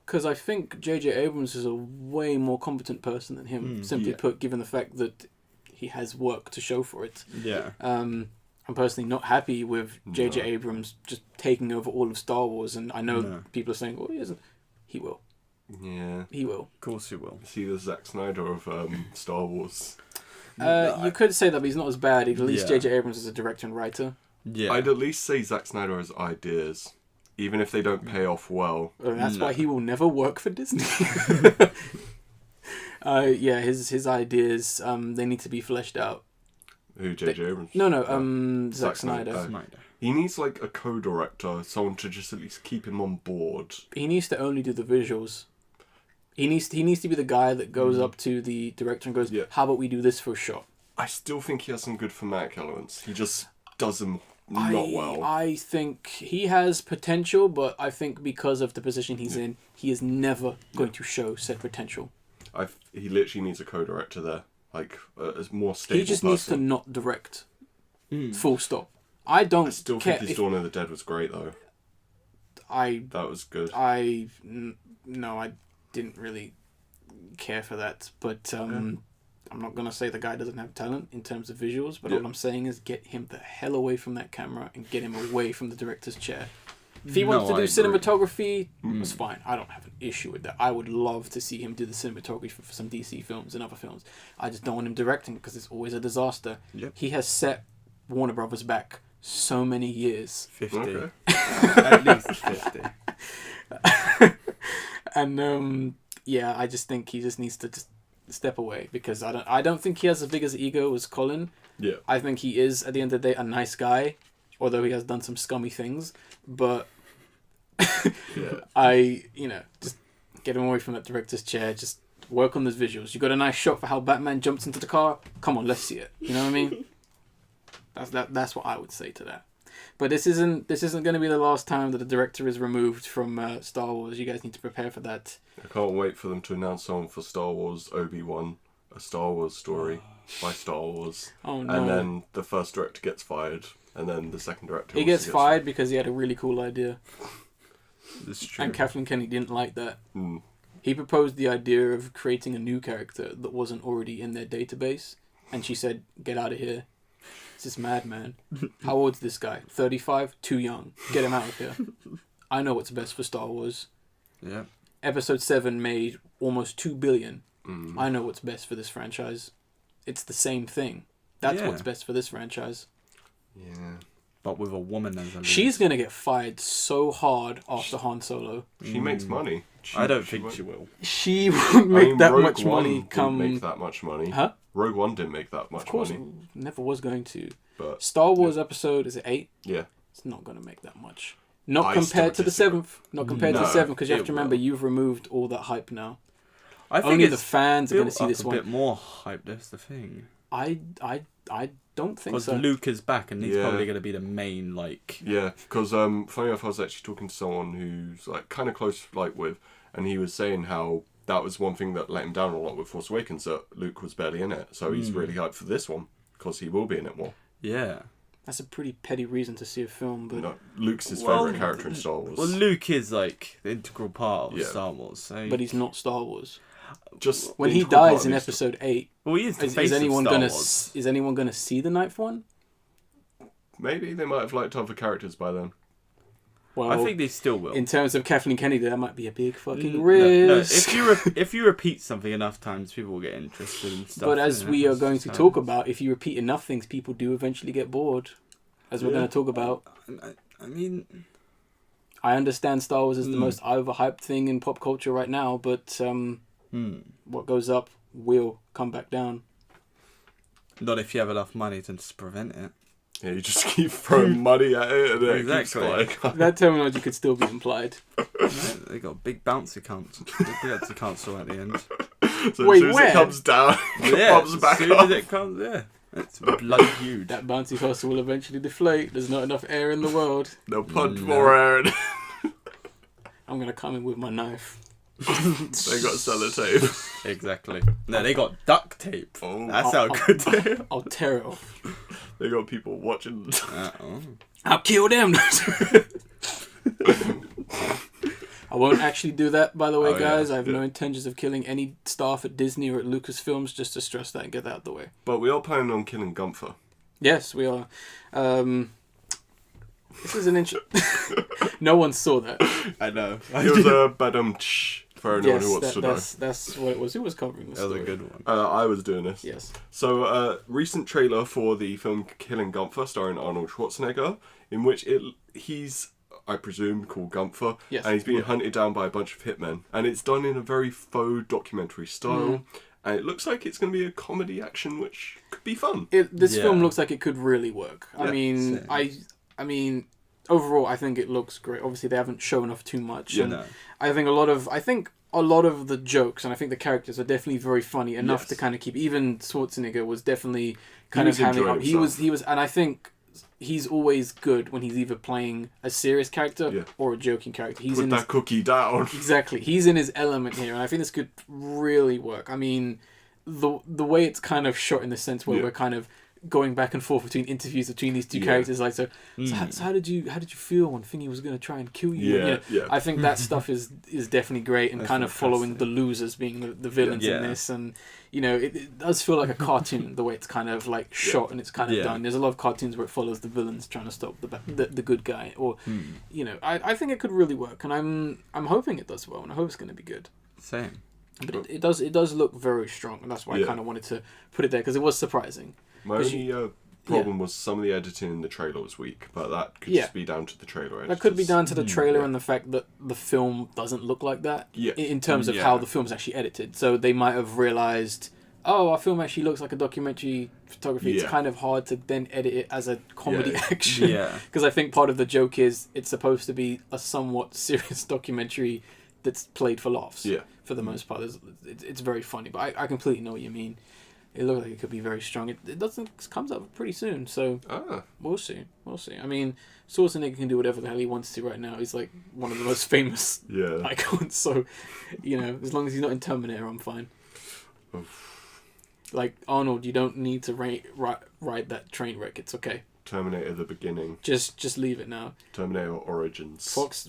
because I think J.J. Abrams is a way more competent person than him. Simply put, given the fact that he has work to show for it. Yeah. I'm personally not happy with J.J. Abrams just taking over all of Star Wars, and I know people are saying, well, he isn't. He will. Yeah. He will. Of course he will. See the Zack Snyder of Star Wars. You could say that, but he's not as bad. At least J.J. Abrams is a director and writer. Yeah. I'd at least say Zack Snyder has ideas, even if they don't pay off well. And that's why he will never work for Disney. His ideas, they need to be fleshed out. Who, J.J. Abrams? No, Zack Snyder. He needs like a co-director, someone to just at least keep him on board. He needs to only do the visuals. He needs to be the guy that goes up to the director and goes, how about we do this for a shot? I still think he has some good thematic elements. He just does them not well. I think he has potential, but I think because of the position he's in, he is never going to show said potential. He literally needs a co-director there. Like, a more stable He just person. needs to not direct. Full stop. I still think his Dawn of the Dead was great, though. That was good. No, I didn't really care for that. But I'm not going to say the guy doesn't have talent in terms of visuals, but all I'm saying is get him the hell away from that camera and get him away from the director's chair. If he wants to do cinematography, that's fine. I don't have an issue with that. I would love to see him do the cinematography for some DC films and other films. I just don't want him directing because it's always a disaster. Yep. He has set Warner Brothers back so many years. 50. Okay. At least 50. And I just think he just needs to just step away, because I don't think he has as big as ego as Colin. Yeah. I think he is, at the end of the day, a nice guy, although he has done some scummy things. But just get him away from that director's chair. Just work on those visuals. You got a nice shot for how Batman jumps into the car. Come on, let's see it. You know what I mean? That's what I would say to that. But this isn't going to be the last time that the director is removed from Star Wars. You guys need to prepare for that. I can't wait for them to announce someone for Star Wars Obi-Wan, a Star Wars story by Star Wars. Oh no! And then the first director gets fired, and then the second director. He gets fired because he had a really cool idea. That's true. And Kathleen Kennedy didn't like that. Mm. He proposed the idea of creating a new character that wasn't already in their database, and she said, "Get out of here. It's this madman. How old's this guy? 35? Too young. Get him out of here. I know what's best for Star Wars." Yeah. Episode 7 made almost $2 billion. Mm. I know what's best for this franchise. It's the same thing. That's what's best for this franchise. Yeah. But with a woman as a lead. She's going to get fired so hard after Han Solo. She makes money. I don't think she will. She won't make that Rogue much One money. didn't make that much money. Huh? Rogue One didn't make that much Of course, money. never was going to. But Star Wars episode, is it 8? yeah. It's not going to make that much. Not I compared to still the disagree. 7th. Not compared to the No, 7th, because you have it to remember, will. you've removed all that hype now. I think Only the it's fans are going to built see up this a one. bit more hype. That's the thing. I don't think Because so. Luke is back, and he's Yeah. probably going to be the main, like... Yeah, because funny enough, I was actually talking to someone who's like kind of close like with, and he was saying how that was one thing that let him down a lot with Force Awakens, that Luke was barely in it. So he's really hyped for this one because he will be in it more. Yeah. That's a pretty petty reason to see a film, but No, Luke's his Well, favorite character in Star Wars. Well, Luke is, like, the integral part of Yeah. Star Wars. So... but he's not Star Wars. Just When the he integral part dies of in this- episode 8, Well, he is the is face anyone of Star gonna Wars. is anyone gonna see the 9th one? Maybe they might have liked other characters by then. Well, I think they still will. in terms of Kathleen Kennedy, that might be a big fucking No, risk. if you repeat something enough times, people will get interested in stuff. But as you know, we are that's going just to how talk it is. about, if you repeat enough things, people do eventually get bored. As we're Yeah. going to talk about. I mean, I understand Star Wars is the Hmm. most overhyped thing in pop culture right now, but what goes up will come back down. not if you have enough money to just prevent it. Yeah, you just keep throwing money at it and then Exactly. it keeps like... That terminology could still be implied. They got big bouncy council at the end. So Wait, as soon as where? it comes down, it Yeah, pops as back soon up. as it comes, yeah, it's bloody huge. That bouncy castle will eventually deflate. There's not enough air in the world. They'll punch No. more air in. I'm going to come in with my knife. They got sellotape. Exactly. No, they got duct tape. Oh. That's how good they are. I'll tear it off. They got people watching. Oh. I'll kill them. I won't actually do that, by the way, Oh, yeah, guys. I have yeah. no intentions of killing any staff at Disney or at Lucasfilms, just to stress that and get that out of the way. But we are planning on killing Gunter. Yes, we are. This is an No one saw that. I know. It was a badum tsh for anyone who wants to know. that's what it was. Who was covering this That was story? a good one. I was doing this. Yes. So, recent trailer for the film Killing Gunther, starring Arnold Schwarzenegger, in which he's, I presume, called Gunther, Yes. and he's being hunted down by a bunch of hitmen, and it's done in a very faux documentary style, and it looks like it's going to be a comedy action, which could be fun. This Yeah. film looks like it could really work. Yeah, I mean, same. I mean, overall, I think it looks great. Obviously, they haven't shown off too much. Yeah. And No. I think a lot of the jokes and I think the characters are definitely very funny enough Yes. to kind of keep. Even Schwarzenegger was definitely He was having enjoying up. He himself. was, and I think he's always good when he's either playing a serious character Yeah. or a joking character. He's Put in that his, cookie down. exactly. He's in his element here, and I think this could really work. I mean, the way it's kind of shot in the sense where Yeah. we're kind of going back and forth between interviews between these two Yeah. characters, like so how did you feel when Thingy was going to try and kill you? Yeah, You know, yeah. I think that stuff is definitely great, and That's kind of following fantastic. the losers being the villains in Yeah. this, and you know it does feel like a cartoon the way it's kind of like shot and it's kind of Yeah. done. There's a lot of cartoons where it follows the villains trying to stop the good guy, or you know, I think it could really work, and I'm hoping it does well, and I hope it's going to be good. Same. But it does look very strong, and that's why I Yeah. kind of wanted to put it there because it was surprising. My 'Cause only problem was some of the editing in the trailer was weak, but that could Yeah. just be down to the trailer editors. That could be down to the trailer yeah. and the fact that the film doesn't look like that. Yeah. In terms of Yeah. how the film's actually edited, so they might have realized, oh, our film actually looks like a documentary photography. It's Yeah. kind of hard to then edit it as a comedy Yeah. action. Yeah. Because I think part of the joke is it's supposed to be a somewhat serious documentary that's played for laughs. Yeah. For the most part, it's very funny, but I completely know what you mean. It looks like it could be very strong. It doesn't it comes out pretty soon, so we'll see. We'll see. I mean, Schwarzenegger can do whatever the hell he wants to right now. He's like one of the most famous Yeah. icons. So, you know, as long as he's not in Terminator, I'm fine. Like Arnold, you don't need to ride that train wreck. It's okay. Terminator: The Beginning. Just leave it now. Terminator Origins. Fox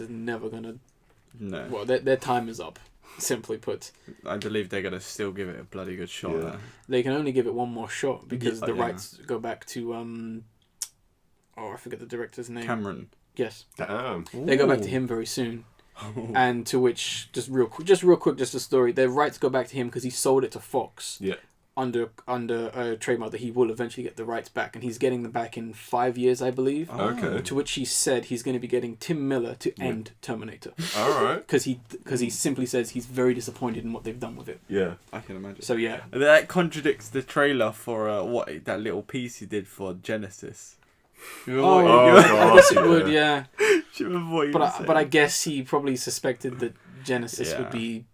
is never gonna. No. Well, their time is up. Simply put, I believe they're gonna still give it a bloody good shot. Yeah. There. they can only give it one more shot because Yeah, the yeah. rights go back to I forget the director's name. Cameron. Yes, Damn. they go back to him very soon. And to which, just real quick, just a story. Their rights go back to him because he sold it to Fox. Yeah. under a trademark that he will eventually get the rights back, and he's getting them back in 5 years, I believe. Okay. To which he said he's going to be getting Tim Miller to end Terminator. All right. Because he simply says he's very disappointed in what they've done with it. Yeah. I can imagine. So yeah, That contradicts the trailer for that little piece he did for Genesis. I guess it would, yeah. But I guess he probably suspected that Genesis would be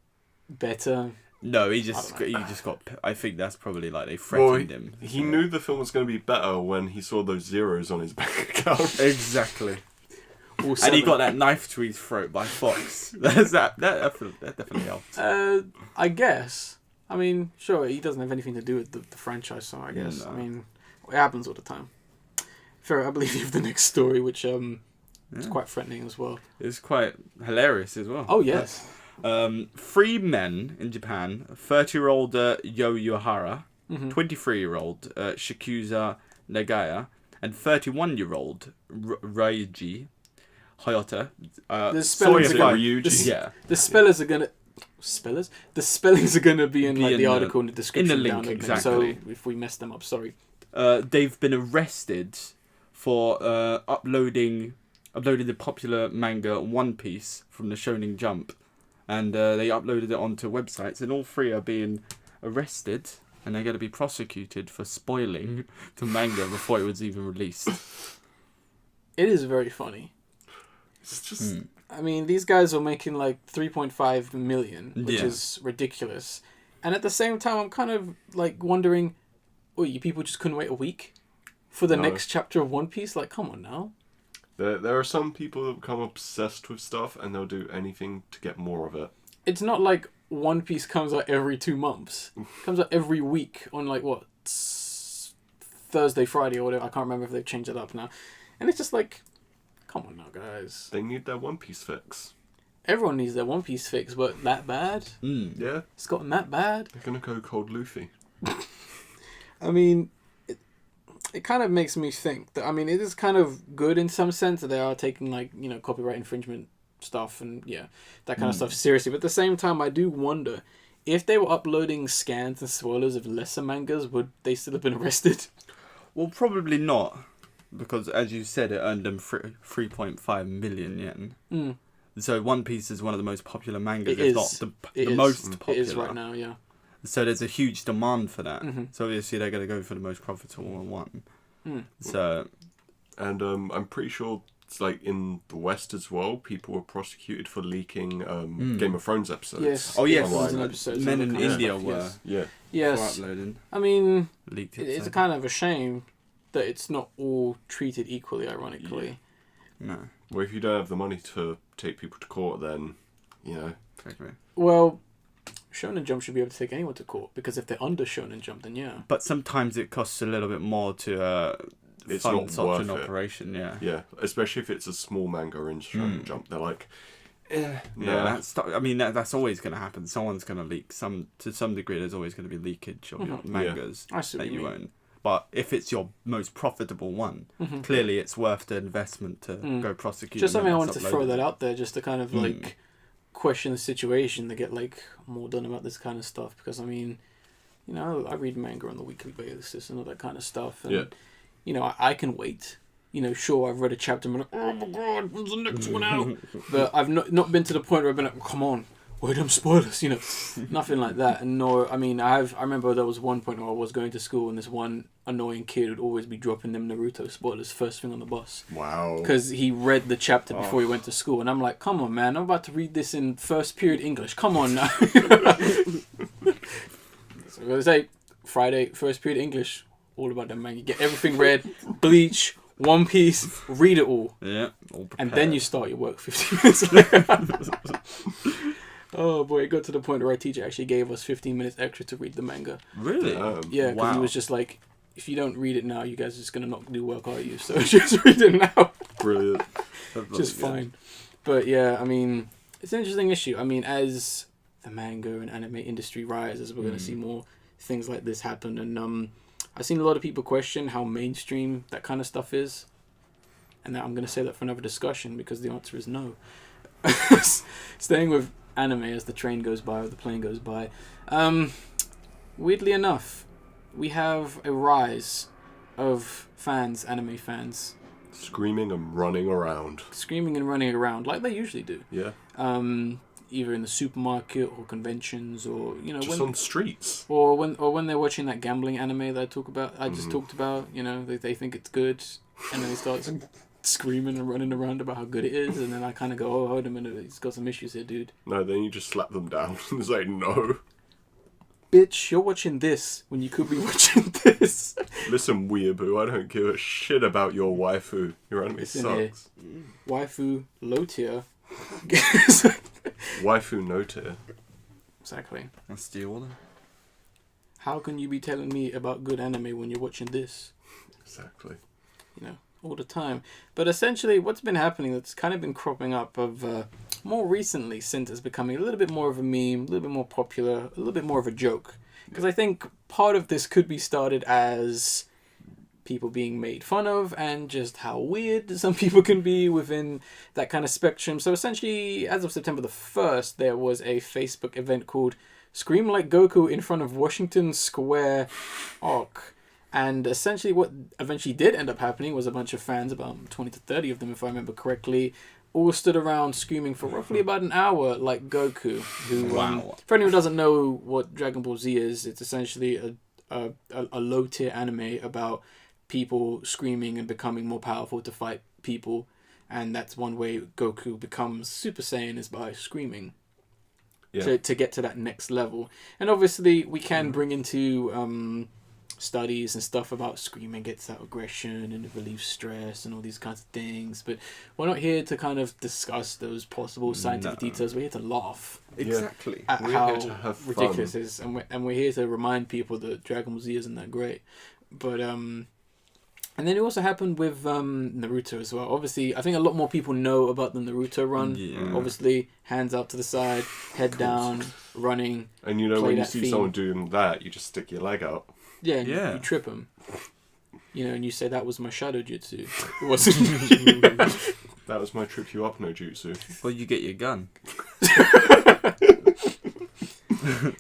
better. No, he just got. I think that's probably like they threatened him. He knew the film was going to be better when he saw those zeros on his bank account. Exactly. And he got that knife to his throat by Fox. That definitely helped. I guess. I mean, sure, he doesn't have anything to do with the franchise, so I guess. No. I mean, it happens all the time. Ferret, I believe you have the next story, which is quite threatening as well. It's quite hilarious as well. Oh, yes. 3 men in Japan, 30-year-old Yo Yohara, 23-year-old Shikusa Nagaya, and 31-year-old Raiji Hayata. The spellings are gonna... Spellers? The spellings are gonna be in the article in the description. In the link, exactly. So if we mess them up, sorry. They've been arrested for uploading the popular manga One Piece from the Shonen Jump. And they uploaded it onto websites, and all 3 are being arrested, and they're going to be prosecuted for spoiling the manga before it was even released. It is very funny. It's just... I mean, these guys are making like 3.5 million, which is ridiculous. And at the same time, I'm kind of like wondering, you people just couldn't wait a week for the next chapter of One Piece? Like, come on now. There are some people that become obsessed with stuff and they'll do anything to get more of it. It's not like One Piece comes out every 2 months. It comes out every week on like what? Thursday, Friday or whatever. I can't remember if they've changed it up now. And it's just like, come on now, guys. They need their One Piece fix. Everyone needs their One Piece fix, but that bad? Yeah. It's gotten that bad? They're going to go cold Luffy. I mean... It kind of makes me think that, I mean, it is kind of good in some sense that they are taking, like, copyright infringement stuff and, that kind of stuff seriously. But at the same time, I do wonder, if they were uploading scans and spoilers of lesser mangas, would they still have been arrested? Well, probably not. Because, as you said, it earned them 3.5 million yen. So One Piece is one of the most popular mangas. It's not the most popular. It is right now, yeah. So there's a huge demand for that. So obviously they're going to go for the most profitable one. So, and I'm pretty sure it's like in the West as well. People were prosecuted for leaking Game of Thrones episodes. Yes. Oh yes, episodes men in India were. Yes. For uploading. I mean, leaked it's kind of a shame that it's not all treated equally. Ironically. No. Well, if you don't have the money to take people to court, then Well. Shonen Jump should be able to take anyone to court, because if they're under Shonen Jump, then yeah. But sometimes it costs a little bit more to it's fund not such worth an it. operation, Yeah, especially if it's a small manga in Shonen Jump. They're like, that's always going to happen. Someone's going to leak. To some degree, there's always going to be leakage of your mangas that you own. But if it's your most profitable one, clearly it's worth the investment to go prosecute. Just something I wanted to throw that out there, just to kind of like question the situation to get like more done about this kind of stuff, because I mean, I read manga on the weekly basis and all that kind of stuff, and I can wait. Sure, I've read a chapter and I'm like, oh my god, when's the next one out? But I've not been to the point where I've been like, oh, come on, where are them spoilers? Nothing like that. And I remember there was one point where I was going to school and this one annoying kid would always be dropping them Naruto spoilers first thing on the bus. Wow. Because he read the chapter before he went to school. And I'm like, come on, man, I'm about to read this in first period English. Come on now. So I'm going to say, Friday, first period English, all about them, man. You get everything read, Bleach, One Piece, read it all. Yeah. All prepared. And then you start your work 15 minutes later. Oh boy, it got to the point where our teacher actually gave us 15 minutes extra to read the manga. Really? Yeah, because he was just like, if you don't read it now, you guys are just going to not do work, are you? So just read it now. Brilliant. Just fine. But yeah, I mean, it's an interesting issue. I mean, as the manga and anime industry rises, we're going to see more things like this happen. And I've seen a lot of people question how mainstream that kind of stuff is. And I'm going to say that for another discussion, because the answer is no. Staying with anime as the train goes by or the plane goes by. Weirdly enough, we have a rise of fans, anime fans, Screaming and running around. screaming and running around like they usually do. Yeah. Either in the supermarket or conventions, or Just on streets. or when they're watching that gambling anime that I just talked about. They think it's good, and then they start screaming and running around about how good it is, and then I kind of go, oh, hold a minute, he's got some issues here, dude. No, then you just slap them down and say no. Bitch, you're watching this when you could be watching this. Listen, weeaboo, I don't give a shit about your waifu. Your anime Listen here. sucks. Waifu, low tier. Waifu no tier. Exactly. That's the order. How can you be telling me about good anime when you're watching this? Exactly. All the time. But essentially, what's been happening that's kind of been cropping up of more recently, since it's becoming a little bit more of a meme, a little bit more popular, a little bit more of a joke. Because I think part of this could be started as people being made fun of and just how weird some people can be within that kind of spectrum. So essentially, as of September the 1st, there was a Facebook event called Scream Like Goku in front of Washington Square Arc. And essentially what eventually did end up happening was a bunch of fans, about 20 to 30 of them if I remember correctly, all stood around screaming for roughly about an hour like Goku. Who, Wow. for anyone who doesn't know what Dragon Ball Z is, it's essentially a low tier anime about people screaming and becoming more powerful to fight people. And that's one way Goku becomes Super Saiyan, is by screaming. Yeah. To get to that next level. And obviously we can bring into studies and stuff about screaming gets that aggression and it relieves stress and all these kinds of things, but we're not here to kind of discuss those possible scientific details. We're here to laugh Exactly. at We're how here to have fun. ridiculous it is, and we're here to remind people that Dragon Ball Z isn't that great. But and then it also happened with Naruto as well. Obviously, I think a lot more people know about the Naruto run. Yeah. Obviously, hands out to the side, head down, running. And Play when you that see theme. someone doing that, you just stick your leg out. Yeah, and Yeah. you trip him. And you say that was my shadow jutsu. It wasn't. That was my trip you up no jutsu. Well, you get your gun.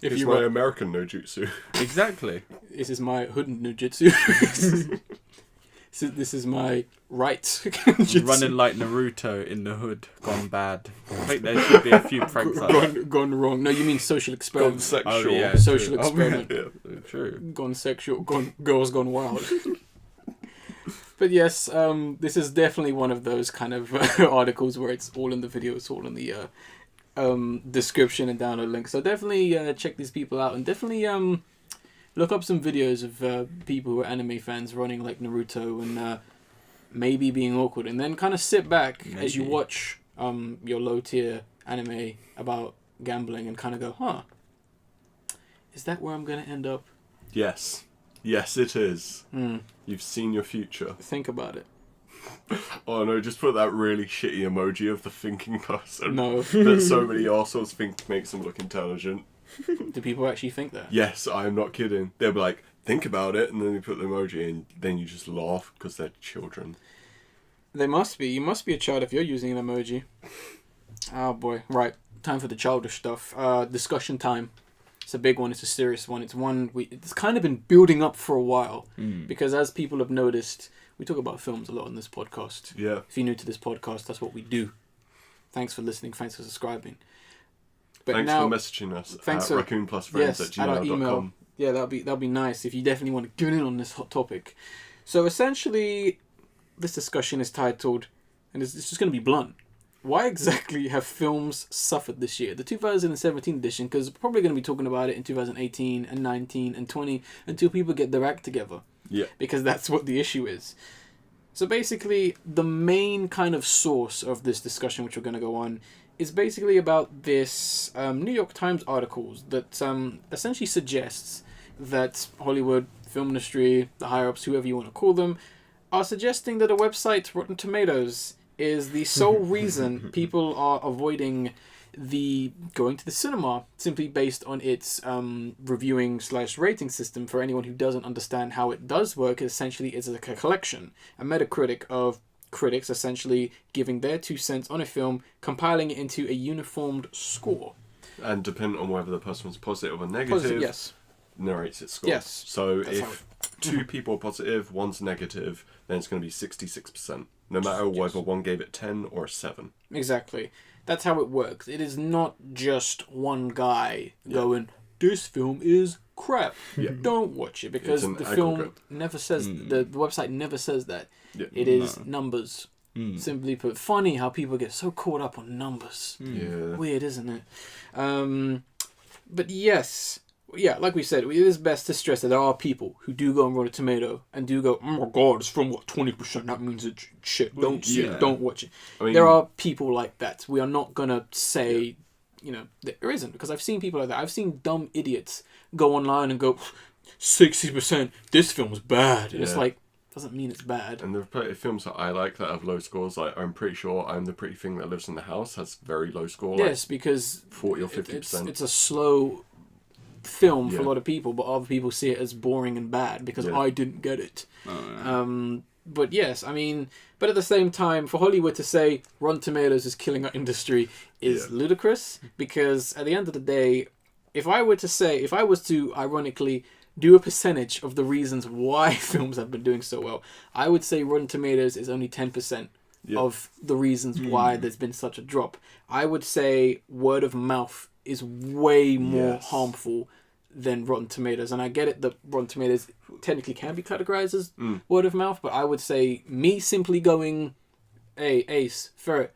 If It's you my want, American no jutsu. Exactly. this is my hood no jutsu. So this is my right jutsu. Running like Naruto in the hood, gone bad. I think there should be a few pranks like that. Gone wrong. No, you mean social Gone experiment. sexual. Oh, yeah. Social true. experiment. Yeah. True. Gone sexual. Girls gone wild. But yes, this is definitely one of those kind of articles where it's all in the video, it's all in the description and download link. So definitely check these people out, and definitely look up some videos of people who are anime fans running like Naruto and maybe being awkward, and then kind of sit back as you Maybe. watch your low tier anime about gambling and kind of go, huh, is that where I'm going to end up? Yes. Yes, it is. Hmm. You've seen your future. Think about it. Oh no, just put that really shitty emoji of the thinking person. No. That so many arseholes think makes them look intelligent. Do people actually think that? Yes, I am not kidding. They'll be like, think about it, and then they put the emoji, and then you just laugh because they're children. They must be. You must be a child if you're using an emoji. Oh boy. Right. Time for the childish stuff. Discussion time. It's a big one. It's a serious one. It's one it's kind of been building up for a while. Because as people have noticed, we talk about films a lot on this podcast. Yeah. If you're new to this podcast, that's what we do. Thanks for listening. Thanks for subscribing. But Thanks now, for messaging us thanks at for- raccoonplusfriends at our email. @gmail.com. Yeah, that'd be nice if you definitely want to get in on this hot topic. So essentially, this discussion is titled, and it's just going to be blunt. Why exactly have films suffered this year? The 2017 edition, because we're probably going to be talking about it in 2018 and 19 and 20 until people get their act together. Yeah. Because that's what the issue is. So basically, the main kind of source of this discussion, which we're going to go on, is basically about this New York Times articles that essentially suggests that Hollywood, film industry, the higher-ups, whoever you want to call them, are suggesting that a website, Rotten Tomatoes, is the sole reason people are avoiding the going to the cinema, simply based on its reviewing/rating system. For anyone who doesn't understand how it does work, essentially it's a collection, a Metacritic of critics essentially giving their 2 cents on a film, compiling it into a uniformed score. And depending on whether the person was positive or negative, Yes. narrates its score. Yes. So That's if two people are positive, one's negative, then it's going to be 66%. No matter whether one gave it 10 or 7. Exactly. That's how it works. It is not just one guy going, this film is crap. Don't watch it, because the film never says, the website never says that. It is numbers. Simply put. Funny how people get so caught up on numbers. Weird, isn't it? But yes, like we said, it is best to stress that there are people who do go on Rotten Tomato and do go, oh my god, it's from 20%, that means it's shit, don't see it, don't watch it. I mean, there are people like that. We are not gonna say, there isn't, because I've seen people like that. I've seen dumb idiots go online and go, 60%, this film's bad. And it's like, doesn't mean it's bad. And there are plenty of films that I like that have low scores. Like, I'm pretty sure I'm the Pretty Thing That Lives in the House has very low score. Yes, because 40 or 50%. It's a slow film for a lot of people, but other people see it as boring and bad because I didn't get it. But yes, I mean, but at the same time, for Hollywood to say Rotten Tomatoes is killing our industry is ludicrous, because at the end of the day, if I was to ironically do a percentage of the reasons why films have been doing so well, I would say Rotten Tomatoes is only 10% of the reasons why there's been such a drop. I would say word of mouth is way more harmful than Rotten Tomatoes. And I get it that Rotten Tomatoes technically can be categorized as word of mouth, but I would say me simply going, hey, Ace, Ferret,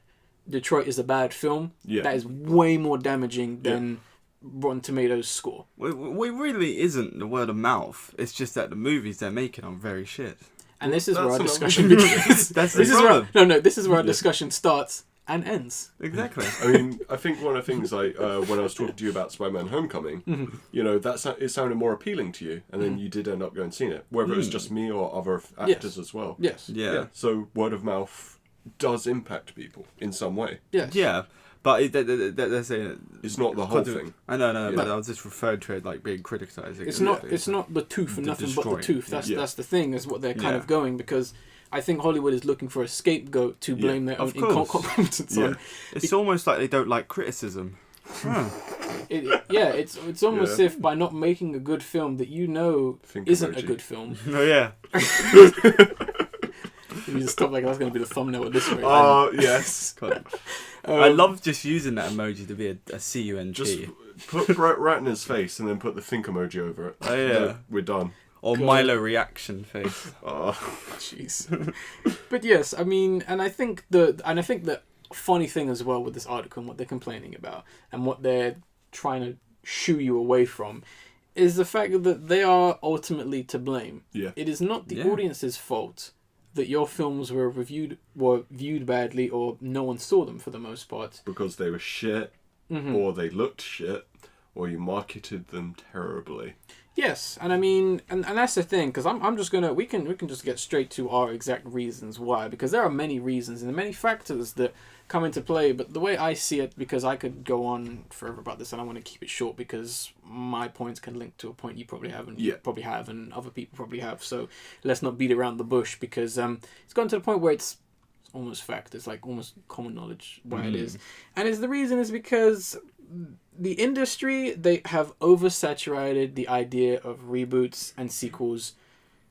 Detroit is a bad film, that is way more damaging than Rotten Tomatoes score. We really isn't the word of mouth. It's just that the movies they're making are very shit. And this is where our discussion begins. This is where our discussion starts and ends. Exactly. I mean, I think one of the things when I was talking to you about Spider-Man Homecoming, it sounded more appealing to you, and then you did end up going and seeing it, whether it was just me or other actors as well. Yes. Yeah. So word of mouth does impact people in some way. Yes. Yeah. But they're saying it's not the whole thing. I know, but I was just referring to it like being criticizing. It's not the tooth and nothing but the tooth. That's the thing, is what they're kind of going, because I think Hollywood is looking for a scapegoat to blame their own incompetence on. It's almost like they don't like criticism. It's almost if by not making a good film that isn't a good film. Oh yeah. You need to stop, like that's going to be the thumbnail of this rate. Oh yes. I love just using that emoji to be a CUNG. Just put Brett Ratner's face and then put the think emoji over it. Oh yeah. We're done. Or Milo reaction face. Oh, jeez. But yes, I mean, and I think the funny thing as well with this article and what they're complaining about and what they're trying to shoo you away from is the fact that they are ultimately to blame. Yeah. It is not the audience's fault that your films were viewed badly, or no one saw them for the most part. Because they were shit, or they looked shit, or you marketed them terribly. Yes, and I mean, and that's the thing, because I'm just gonna we can just get straight to our exact reasons why, because there are many reasons and many factors that come into play. But the way I see it, because I could go on forever about this, and I want to keep it short because my points can link to a point you probably have, and and other people probably have. So let's not beat around the bush, because it's gotten to the point where it's almost fact. It's like almost common knowledge why it is, and the reason is because the industry, they have oversaturated the idea of reboots and sequels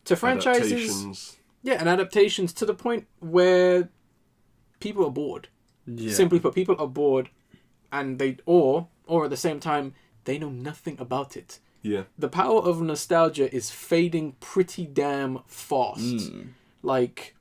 to franchises. Adaptations. Yeah, and adaptations to the point where people are bored. Yeah. Simply put, people are bored, and or at the same time, they know nothing about it. Yeah. The power of nostalgia is fading pretty damn fast. Like,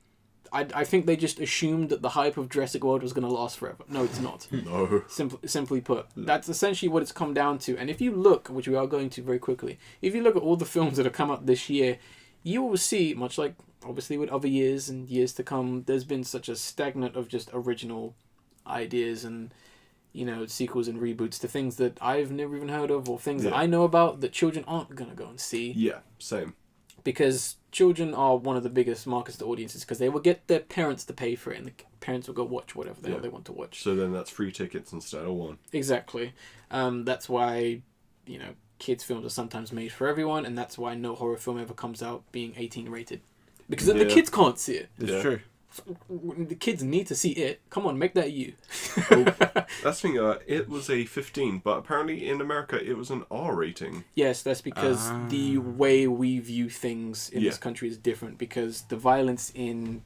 I think they just assumed that the hype of Jurassic World was going to last forever. No, it's not. No. Simply put. That's essentially what it's come down to. And if you look, which we are going to very quickly, if you look at all the films that have come out this year, you will see, much like obviously with other years and years to come, there's been such a stagnant of just original ideas and, sequels and reboots to things that I've never even heard of, or things that I know about that children aren't going to go and see. Yeah, same. Because children are one of the biggest markets to audiences, because they will get their parents to pay for it, and the parents will go watch whatever the hell they want to watch. So then that's free tickets instead of one. Exactly. That's why, kids' films are sometimes made for everyone, and that's why no horror film ever comes out being 18 rated. Because then the kids can't see it. It's true. The kids need to see it. Come on, make that you. That's the thing. It was a 15, but apparently in America it was an R rating. Yes, that's because the way we view things in this country is different. Because the violence in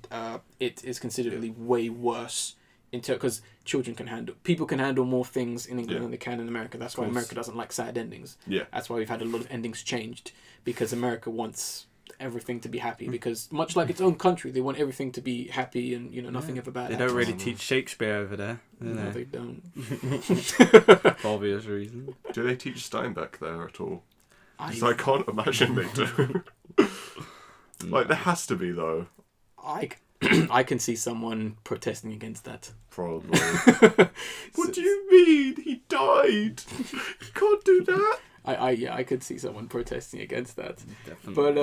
it is considerably way worse. Because people can handle more things in England than they can in America. That's why America doesn't like sad endings. Yeah. That's why we've had a lot of endings changed, because America wants everything to be happy, because much like its own country, they want everything to be happy and nothing ever bad. They don't really teach Shakespeare over there. No, they don't. For obvious reasons. Do they teach Steinbeck there at all? Because I can't imagine they do. Like, there has to be, though. I can see someone protesting against that. Probably. What do you mean? He died. You can't do that. I could see someone protesting against that. Definitely. But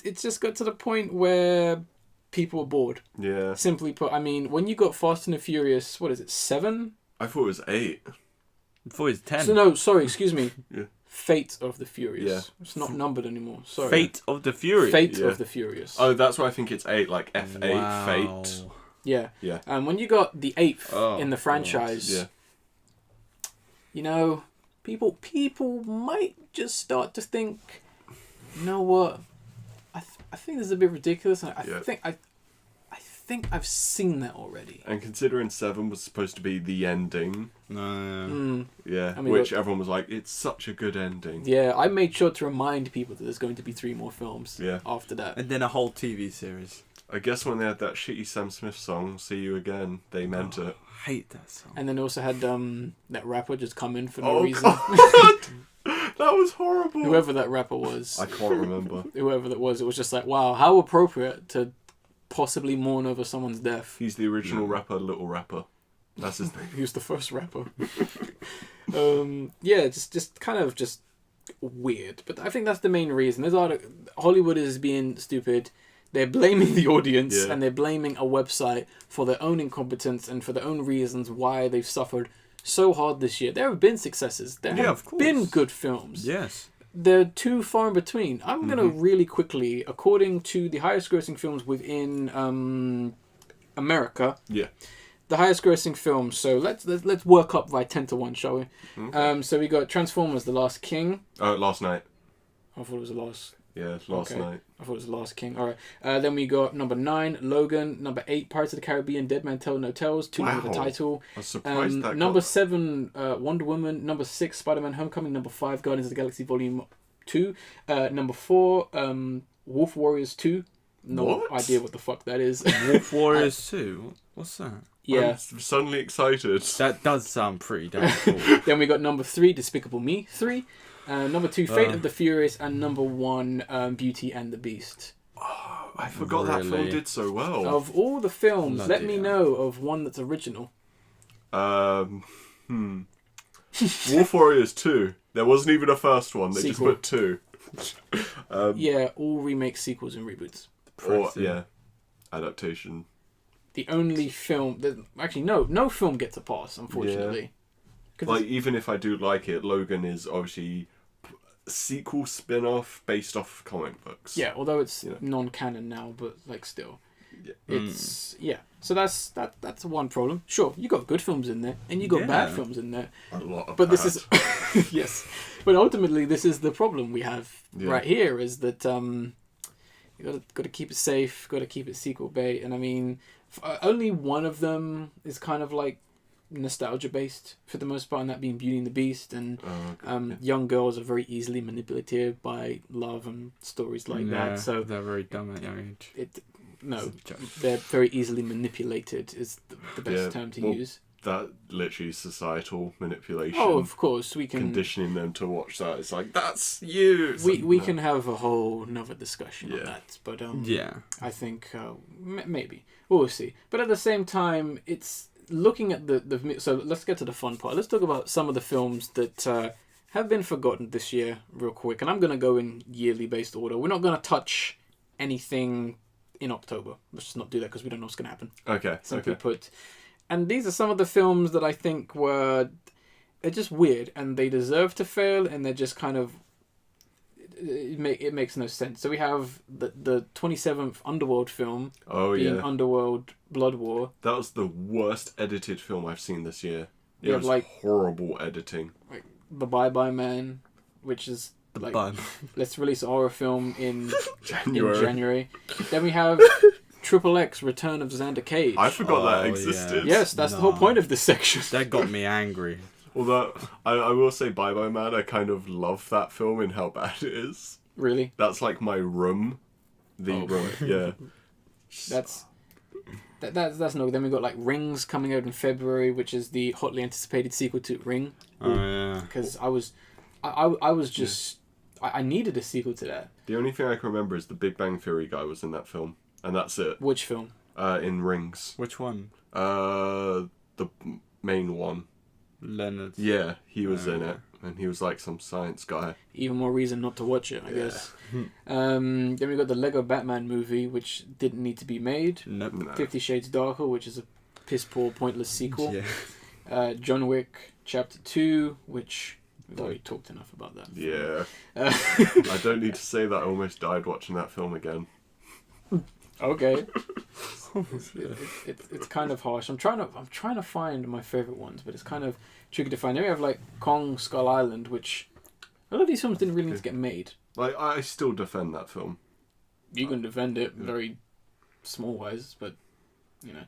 it's just got to the point where people are bored. Yeah. Simply put, I mean, when you got Fast and the Furious, what is it, 7? I thought it was 8. Before he's 10. So no, sorry, excuse me. Yeah. Fate of the Furious. Yeah. It's not numbered anymore. Sorry. Fate of the Furious. Fate of the Furious. Oh, that's why I think it's 8, like F8, Wow. Fate. Yeah. Yeah. And when you got the 8th in the franchise, people might just start to think, you know what? I think this is a bit ridiculous. I think I've seen that already. And considering 7 was supposed to be the ending, I mean, which everyone was like, it's such a good ending. Yeah, I made sure to remind people that there's going to be 3 more films after that. And then a whole TV series. I guess when they had that shitty Sam Smith song, See You Again, they meant it. I hate that song. And then also had that rapper just come in for no reason. God. That was horrible. Whoever that rapper was. I can't remember. Whoever that was, it was just like, wow, how appropriate to possibly mourn over someone's death. He's the original rapper, Little Rapper. That's his name. He was the first rapper. Just kind of just weird. But I think that's the main reason. Hollywood is being stupid. They're blaming the audience and they're blaming a website for their own incompetence and for their own reasons why they've suffered so hard this year. There have been successes. There have been good films. Yes. They're too far in between. I'm going to really quickly, according to the highest grossing films within America. Yeah. The highest grossing films. So let's work up by 10 to 1, shall we? Okay. So we got Transformers: The Last King. Last night. I thought it was the last. Yeah, last night. I thought it was The Last King. All right. Then we got number 9, Logan. Number 8, Pirates of the Caribbean, Dead Man Tell No Tales. 2 number the title. I was surprised that number 7, Wonder Woman. Number 6, Spider-Man Homecoming. Number 5, Guardians of the Galaxy Volume 2. Number 4, Wolf Warriors 2. No idea what the fuck that is. Wolf Warriors 2? What's that? Yeah. I'm suddenly excited. That does sound pretty damn cool. Then we got number 3, Despicable Me 3. Number 2, Fate of the Furious. And number 1, Beauty and the Beast. Oh, I forgot that film did so well. Of all the films, let me know of one that's original. Wolf Warriors 2. There wasn't even a first one. They just put 2. All remakes, sequels, and reboots. Adaptation. The only film that actually no film gets a pass, unfortunately. Like, even if I do like it, Logan is obviously sequel spin-off based off comic books. Yeah, although it's non-canon now, but like still, it's So that's one problem. Sure, you got good films in there, and you got bad films in there. A lot of but this is yes, but ultimately this is the problem we have right here is that you got to keep it safe, got to keep it sequel bait, and I mean, only one of them is kind of like nostalgia based for the most part, and that being Beauty and the Beast, and young girls are very easily manipulated by love and stories like that. So they're very dumb at young age. They're very easily manipulated is the best term to use. That literally societal manipulation. Oh, of course we can conditioning them to watch that. It's like that's you. It's we can have a whole another discussion on that, but I think maybe we'll see. But at the same time, it's looking at the so let's get to the fun part. Let's talk about some of the films that have been forgotten this year real quick, and I'm gonna go in yearly based order. We're not gonna touch anything in October. Let's just not do that because we don't know what's gonna happen. Okay. Simply put. And these are some of the films that I think they're just weird and they deserve to fail, and they're just kind of it makes no sense. So we have the 27th Underworld film being Underworld Blood War. That was the worst edited film I've seen this year. It We was have, horrible editing. like the Bye Bye Man, which is let's release a horror film in January. Then we have Triple X Return of Xander Cage. I forgot that existed. Yes, that's the whole point of this section. That got me angry. Although, I will say Bye Bye Man, I kind of love that film and how bad it is. Really? That's like my room. Room, yeah. That's no. Then we got like Rings coming out in February, which is the hotly anticipated sequel to Ring. Oh yeah. Because I was just I needed a sequel to that. The only thing I can remember is the Big Bang Theory guy was in that film, and that's it. Which film? In Rings. Which one? The main one. Leonard. Yeah, he was in it, and he was like some science guy. Even more reason not to watch it, I guess. Then we got the Lego Batman movie, which didn't need to be made. Nope. No. 50 Shades Darker, which is a piss poor, pointless sequel. Yeah. John Wick Chapter 2, which we've already talked enough about that. Yeah. I don't need to say that I almost died watching that film again. Okay. It's kind of harsh. I'm trying to find my favorite ones, but it's kind of tricky to find. Then we have like Kong Skull Island, which a lot of these films didn't really need to get made. Like, I still defend that film. You can defend it very small wise, but you know,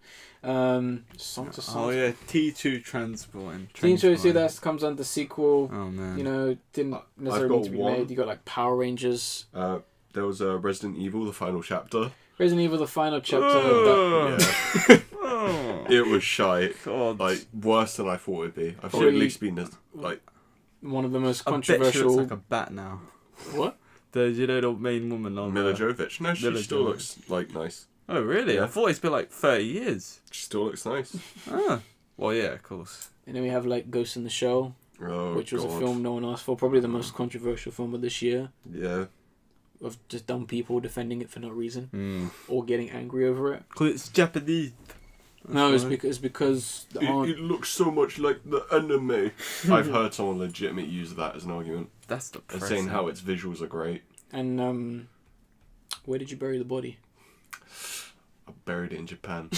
Song to Song. Oh yeah, T2 Transporting. T2 see that comes under sequel. Oh man. You know, didn't necessarily need to be made. You got like Power Rangers. There was Resident Evil, the final chapter. Resident Evil, the final chapter. It was shite. God. Like, worse than I thought it'd be. I thought it'd at least been like one of the most I controversial. bet she looks like a bat now. What? The main woman on Mila Jovovich. No, she Mila still Jovovich. looks like nice. Oh really? Yeah. I thought it's been like 30 years. She still looks nice. Ah. Well yeah, of course. And then we have like Ghost in the Shell, which was a film no one asked for. Probably the most controversial film of this year. Yeah. Of just dumb people defending it for no reason or getting angry over it. Cause it's Japanese. No, it's because It looks so much like the anime. I've heard someone legitimate use that as an argument. That's depressing. And saying how its visuals are great. And where did you bury the body? I buried it in Japan.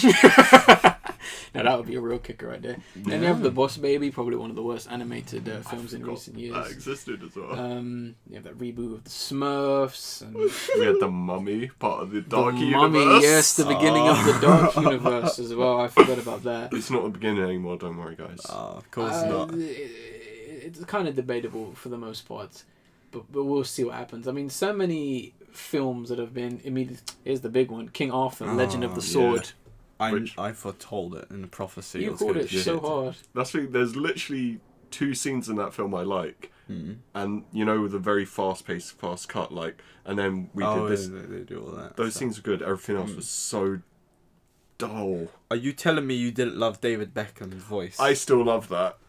Now that would be a real kicker right there. Yeah. Then you have The Boss Baby, probably one of the worst animated films in recent years. That existed as well. You have that reboot of the Smurfs. And We had the Mummy, part of the Dark the Universe. Mummy, yes, the beginning of the Dark Universe as well. I forgot about that. It's not the beginning anymore, don't worry, guys. Of course not. It's kind of debatable for the most part, but we'll see what happens. I mean, so many films that have been immediate. Here's the big one: King Arthur, Legend of the Sword. I foretold it in the prophecy. You called it so hard. That's the, there's literally 2 scenes in that film I like, and you know the very fast-paced, fast cut, like, and then we did this. They do all that. Those scenes were good. Everything else was so dull. Are you telling me you didn't love David Beckham's voice? I still love that.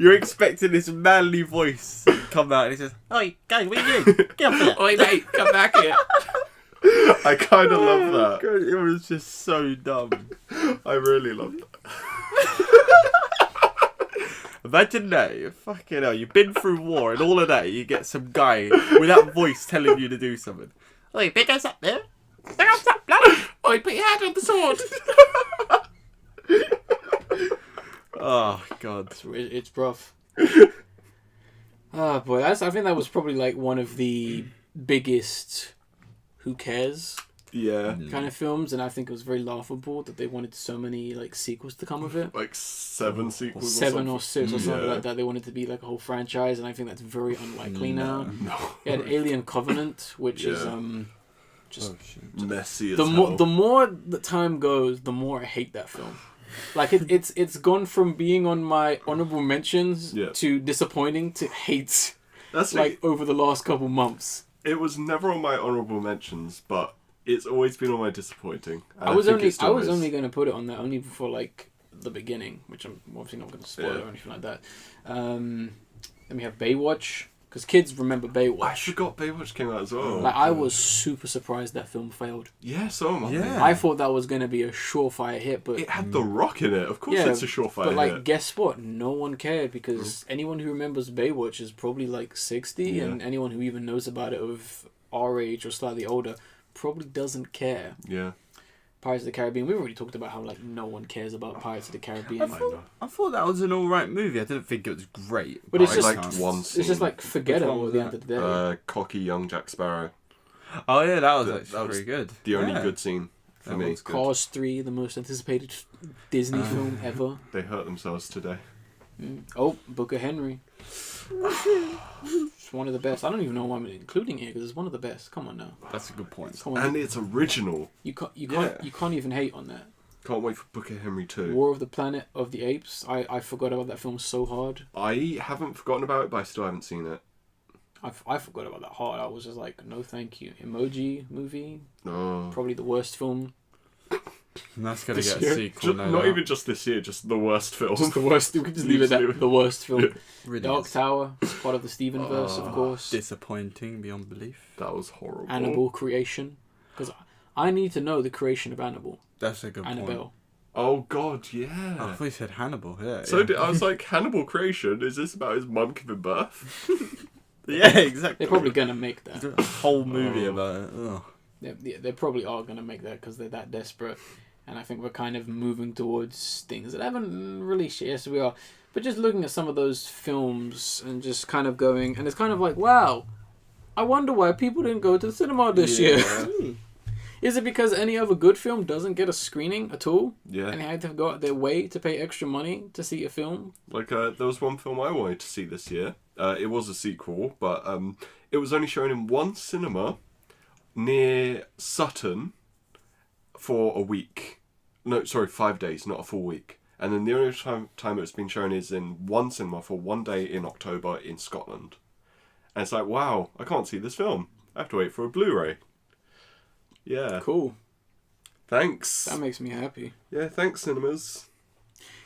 You're expecting this manly voice to come out and he says, "Oi, guys, what are you doing? Get up there! Oi, mate, come back here." I kind of love that. God, it was just so dumb. I really love that. Imagine that. Fucking hell, you've been through war and all of that, you get some guy with that voice telling you to do something. Oi, pick us up there. Pick us up, bloody. Oi, put your hand on the sword. Oh, God. It's rough. Oh boy, I think that was probably like one of the biggest who cares kind of films, and I think it was very laughable that they wanted so many like sequels to come of it. Like 7 sequels. 7 or 6 or something like that. They wanted to be like a whole franchise, and I think that's very unlikely now. No. You had Alien Covenant, which is just messy as the hell. more the time goes, the more I hate that film. Like it's gone from being on my honorable mentions to disappointing to hate. That's like over the last couple months. It was never on my honorable mentions, but it's always been on my disappointing. I was only going to put it on there only for like the beginning, which I'm obviously not going to spoil or anything like that. Then we have Baywatch, Because kids remember Baywatch. I forgot Baywatch came out as well. Like, I was super surprised that film failed. Yeah, so am I. Yeah. I thought that was going to be a surefire hit, but... It had The Rock in it. Of course it's a surefire but, like, hit. guess what? No one cared, because anyone who remembers Baywatch is probably, like, 60, and anyone who even knows about it of our age or slightly older probably doesn't care. Yeah. Pirates of the Caribbean, we've already talked about how, like, no one cares about Pirates of the Caribbean. I thought that was an alright movie. I didn't think it was great. But it's I just... liked one scene. It's just, like, forgettable at the end of the day. Cocky young Jack Sparrow. Oh yeah, that was That actually was pretty good. The only good scene for me. Cars 3, the most anticipated Disney film ever. They hurt themselves today. Oh, Book of Henry. It's one of the best. I don't even know why I'm including it, because it's one of the best. Come on now. That's a good point. Come on. And it's original. You can't even hate on that. Can't wait for Book of Henry 2. War of the Planet of the Apes. I forgot about that film so hard. I haven't forgotten about it, but I still haven't seen it. I forgot about that hard. I was just like, no thank you. Emoji Movie. No. Probably the worst film. And that's gonna This get year? a sequel. Not even just this year, just the worst film. Just the worst. We could just leave it at the worst film. Really Dark is. Tower. Part of the Stevenverse, of course. Disappointing beyond belief. That was horrible. Annabelle creation. Because I need to know the creation of Annabelle. That's a good point. Annabelle. Oh god, yeah. Oh, I thought you said Hannibal. Yeah. So I was like, Hannibal creation? Is this about his mum giving birth? yeah, exactly. They're probably gonna make that. A whole movie about it. Oh. They probably are gonna make that because they're that desperate. And I think we're kind of moving towards things that haven't released yet. Yes, we are. But just looking at some of those films and just kind of going, and it's kind of like, wow, I wonder why people didn't go to the cinema this year. Is it because any other good film doesn't get a screening at all? Yeah. And they had to go out their way to pay extra money to see a film? Like, there was one film I wanted to see this year. It was a sequel, but it was only shown in one cinema near Sutton for a week. No, sorry, 5 days, not a full week. And then the only time it's been shown is in one cinema for 1 day in October in Scotland. And it's like, wow, I can't see this film. I have to wait for a Blu-ray. Yeah. Cool. Thanks. That makes me happy. Yeah, thanks, cinemas.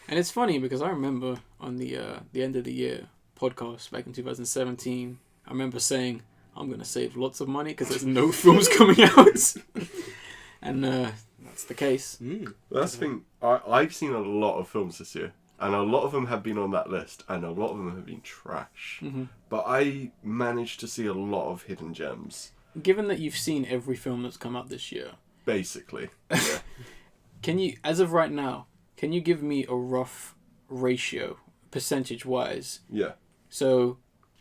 And it's funny because I remember on the end of the year podcast back in 2017, I remember saying, I'm going to save lots of money because there's no films coming out. And that's the case. That's the thing. I've seen a lot of films this year. And a lot of them have been on that list. And a lot of them have been trash. Mm-hmm. But I managed to see a lot of hidden gems. Given that you've seen every film that's come out this year, Basically. Yeah. can you, as of right now, can you give me a rough ratio, percentage-wise? Yeah. So,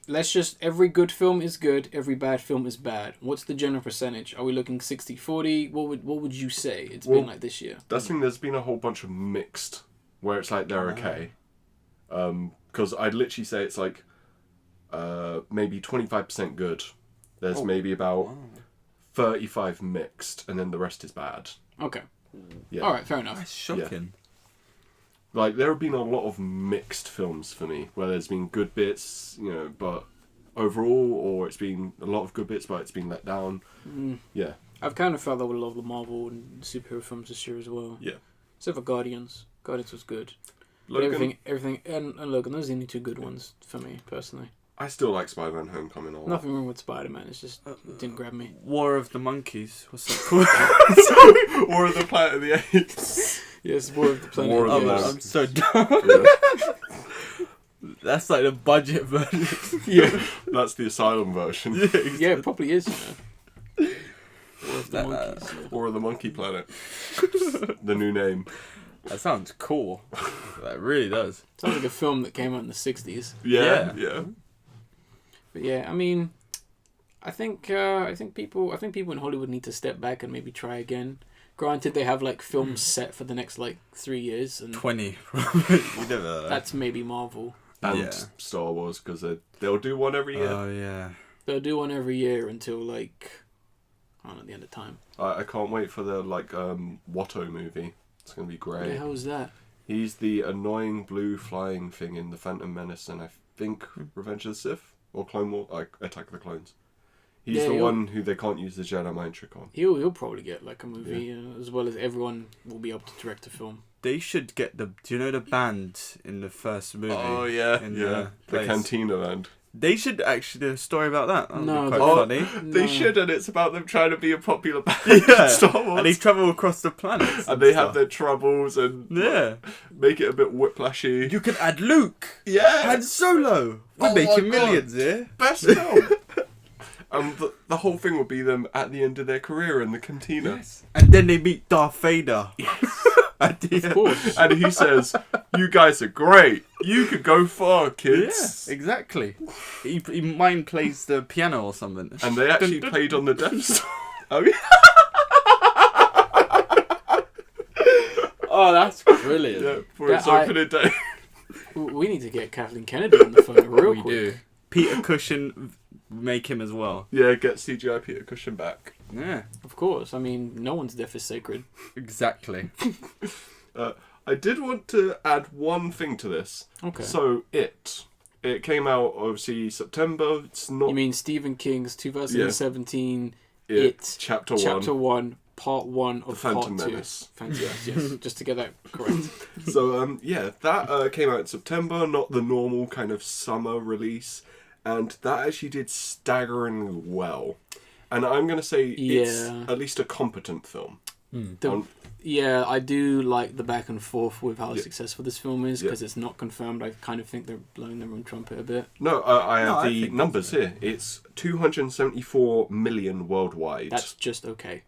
let's just, every good film is good, every bad film is bad. What's the general percentage? Are we looking 60-40? What would you say it's been like this year? That's the thing, there's been a whole bunch of mixed, where it's like they're okay. Because I'd literally say it's like maybe 25% good. There's maybe about 35 mixed, and then the rest is bad. Okay. Yeah. Alright, fair enough. That's shocking. Like, there have been a lot of mixed films for me, where there's been good bits, you know, but overall, or it's been a lot of good bits, but it's been let down. Yeah. I've kind of felt that with a lot of the Marvel and superhero films this year as well. Yeah. Except for Guardians. Guardians was good. But Logan, everything, and Logan, those are the only two good ones for me, personally. I still like Spider-Man Homecoming a lot. Nothing wrong with Spider-Man, it's just, it didn't grab me. War of the Monkeys. What's that called? War of the Planet of the Apes. Yes, War of the Planet War of of the the Apes. I'm so dumb. That's like the budget version. Yeah. That's the Asylum version. Yeah, it probably is, you know. War of the Monkeys. Yeah. War of the Monkey Planet. The new name. That sounds cool. That really does. Sounds like a film that came out in the 60s. Yeah. But yeah, I mean, I think people in Hollywood need to step back and maybe try again. Granted, they have like films set for the next like 3 years, and 20. You never know. that's maybe Marvel. And Star Wars, because they'll do one every year. Oh, yeah. They'll do one every year until like, I don't know, the end of time. I can't wait for the Watto movie. It's going to be What great. the hell is that? He's the annoying blue flying thing in The Phantom Menace and I think Revenge of the Sith or Clone War, Attack of the Clones. He's the one who they can't use the Jedi mind trick on. He'll probably get like a movie, as well as everyone will be able to direct a film. They should get do you know the band in the first movie? Oh, yeah. In The place? Cantina Land. They should actually do a story about that. That would No, be quite they- funny. They No. should, and it's about them trying to be a popular band Yeah. in Star Wars. And they travel across the planets. And they stuff. have their troubles and Yeah. make it a bit whiplashy. You can add Luke. Yeah, Han Solo. We're Oh making my God. millions here. best film. The whole thing will be them at the end of their career in the cantina. And then they meet Darth Vader. At the Of end. course. And he says, "You guys are great. You could go far, Yeah, kids." exactly. He mind plays the piano or something. And they actually played on the Death Star. Oh, yeah. Oh, that's brilliant. Yeah, for its Yeah, opening day. We need to get Kathleen Kennedy on the phone real We quick. do. Peter Cushing, make him as well. Yeah, get CGI Peter Cushing back. Yeah, Of course. I mean, no one's death is sacred. exactly. I did want to add one thing to this. Okay. So it came out obviously September. It's not You mean Stephen King's 2017 it, chapter Chapter 1. 1, Part 1 of The Phantom Part 2. Menace. Yes, just to get that correct. So yeah, that came out in September, not the normal kind of summer release, and that actually did staggeringly well. And I'm gonna say it's Yeah. at least a competent film. Yeah, I do like the back and forth with how Yeah. successful this film is, Yeah. because it's not confirmed. I kind of think they're blowing their own trumpet a bit. No, I have I the think numbers that's here. It's 274 million worldwide. That's just okay.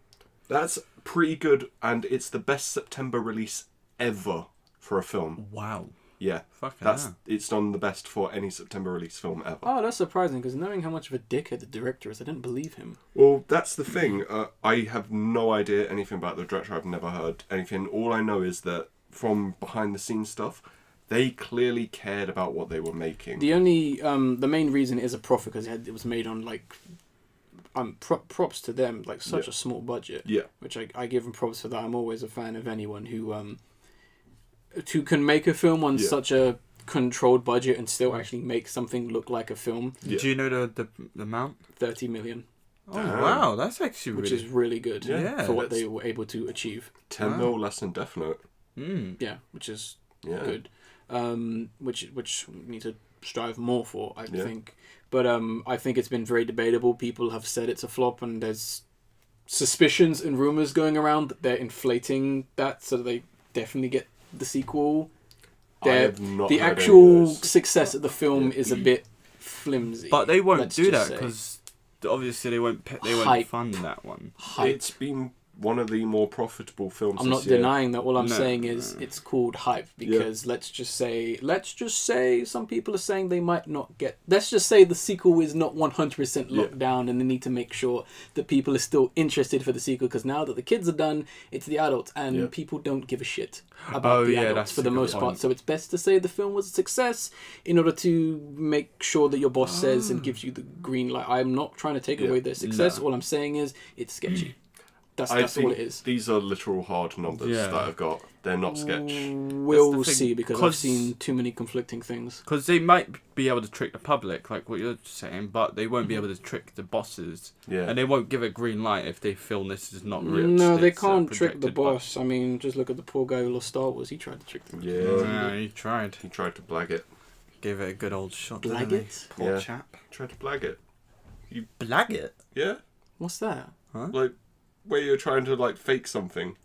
That's pretty good, and it's the best September release ever for a film. Wow. Yeah, Fucking that's hell. it's done the best for any September release film ever. Oh, that's surprising, because knowing how much of a dickhead the director is, I didn't believe him. Well, that's the thing. I have no idea anything about the director. I've never heard anything. All I know is that from behind the scenes stuff, they clearly cared about what they were making. The only, the main reason is a profit, because it was made on, like, props to them, like, such Yeah. a small budget. Yeah. Which I give them props for that. I'm always a fan of anyone who can make a film on Yeah. such a controlled budget and still actually make something look like a film. Yeah. Do you know the amount? 30 million, Oh, Damn. wow. That's actually which really... is really good Yeah, for what that's- they were able to achieve. 10 Wow. mil less than Death Note. Mm. Yeah, which is Yeah. good. Which we need to strive more for, I Yeah. think. But I think it's been very debatable. People have said it's a flop, and there's suspicions and rumors going around that they're inflating that so that they definitely get the sequel. I They're- have not The heard any of actual those. success of the film Yeah. is a bit flimsy. But they won't let's do just that say. because obviously they won't Hype. fund that one. Hype. It's been one of the more profitable films I'm this not year. denying that. All I'm No, saying is no. it's called hype because let's just say some people are saying they might not get. Let's just say the sequel is not 100% locked down, and they need to make sure that people are still interested for the sequel, because now that the kids are done, it's the adults, and Yeah. people don't give a shit about the yeah, adults that's for a the good most part. point. So it's best to say the film was a success in order to make sure that your boss says and gives you the green light. I'm not trying to take Yeah. away their success. No. All I'm saying is it's sketchy. That's I all think it is. these are literal hard numbers Yeah. that I've got. They're not sketch. We'll That's the thing, see, because I've 'cause- seen too many conflicting things. Because they might be able to trick the public, like what you're saying, but they won't be Mm-hmm. able to trick the bosses. Yeah. And they won't give a green light if they feel this is not real. No, they it's, can't trick the projected, but- boss. I mean, just look at the poor guy who lost Star Wars. He tried to trick them. Yeah. Yeah, he tried. He tried to blag it. Gave it a good old shot. Blag didn't he? it? Poor Yeah. chap. Tried to blag it. Blag it? Yeah? What's that? Like, where you're trying to, like, fake something.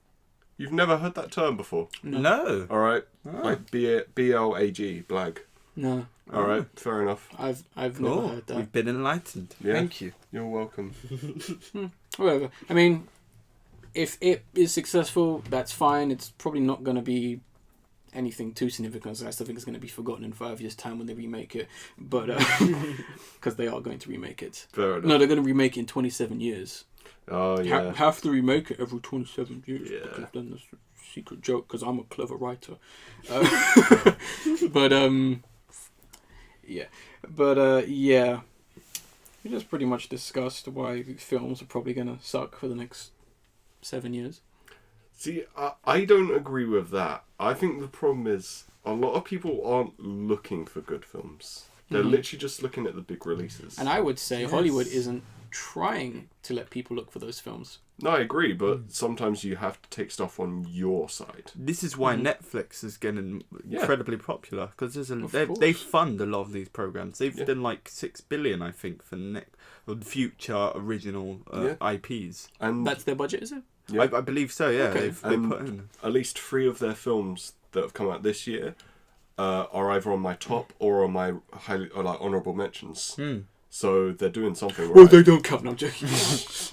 You've never heard that term before. No. Alright? Oh. Like, B-L-A-G, blag. No, Alright, fair enough. I've never Cool. heard that. We've been enlightened. Yeah. Thank you. You're welcome. Whatever. I mean, if it is successful, that's fine. It's probably not going to be anything too significant. So I still think it's going to be forgotten in 5 years' time when they remake it. But because they are going to remake it. Fair enough. No, they're going to remake it in 27 years. Oh, yeah. Have to remake it every 27 years, Yeah. because then there's a secret joke, because I'm a clever writer. But yeah, we just pretty much discussed why films are probably gonna suck for the next 7 years. See, I don't agree with that. I think the problem is a lot of people aren't looking for good films. They're literally just looking at the big releases. And I would say Yes. Hollywood isn't trying to let people look for those films. No, I agree, but sometimes you have to take stuff on your side. This is why Netflix is getting Yeah. incredibly popular, because Of they course. fund a lot of these programs. They've Yeah. done like 6 billion, I think, for future original IPs. And That's their budget, is it? yeah, I believe so. Yeah, Okay. they And- put in. at least 3 of their films that have come out this year are either on my top or on my highly or like honorable mentions. So they're doing something right. Well, they don't count. No, I'm joking.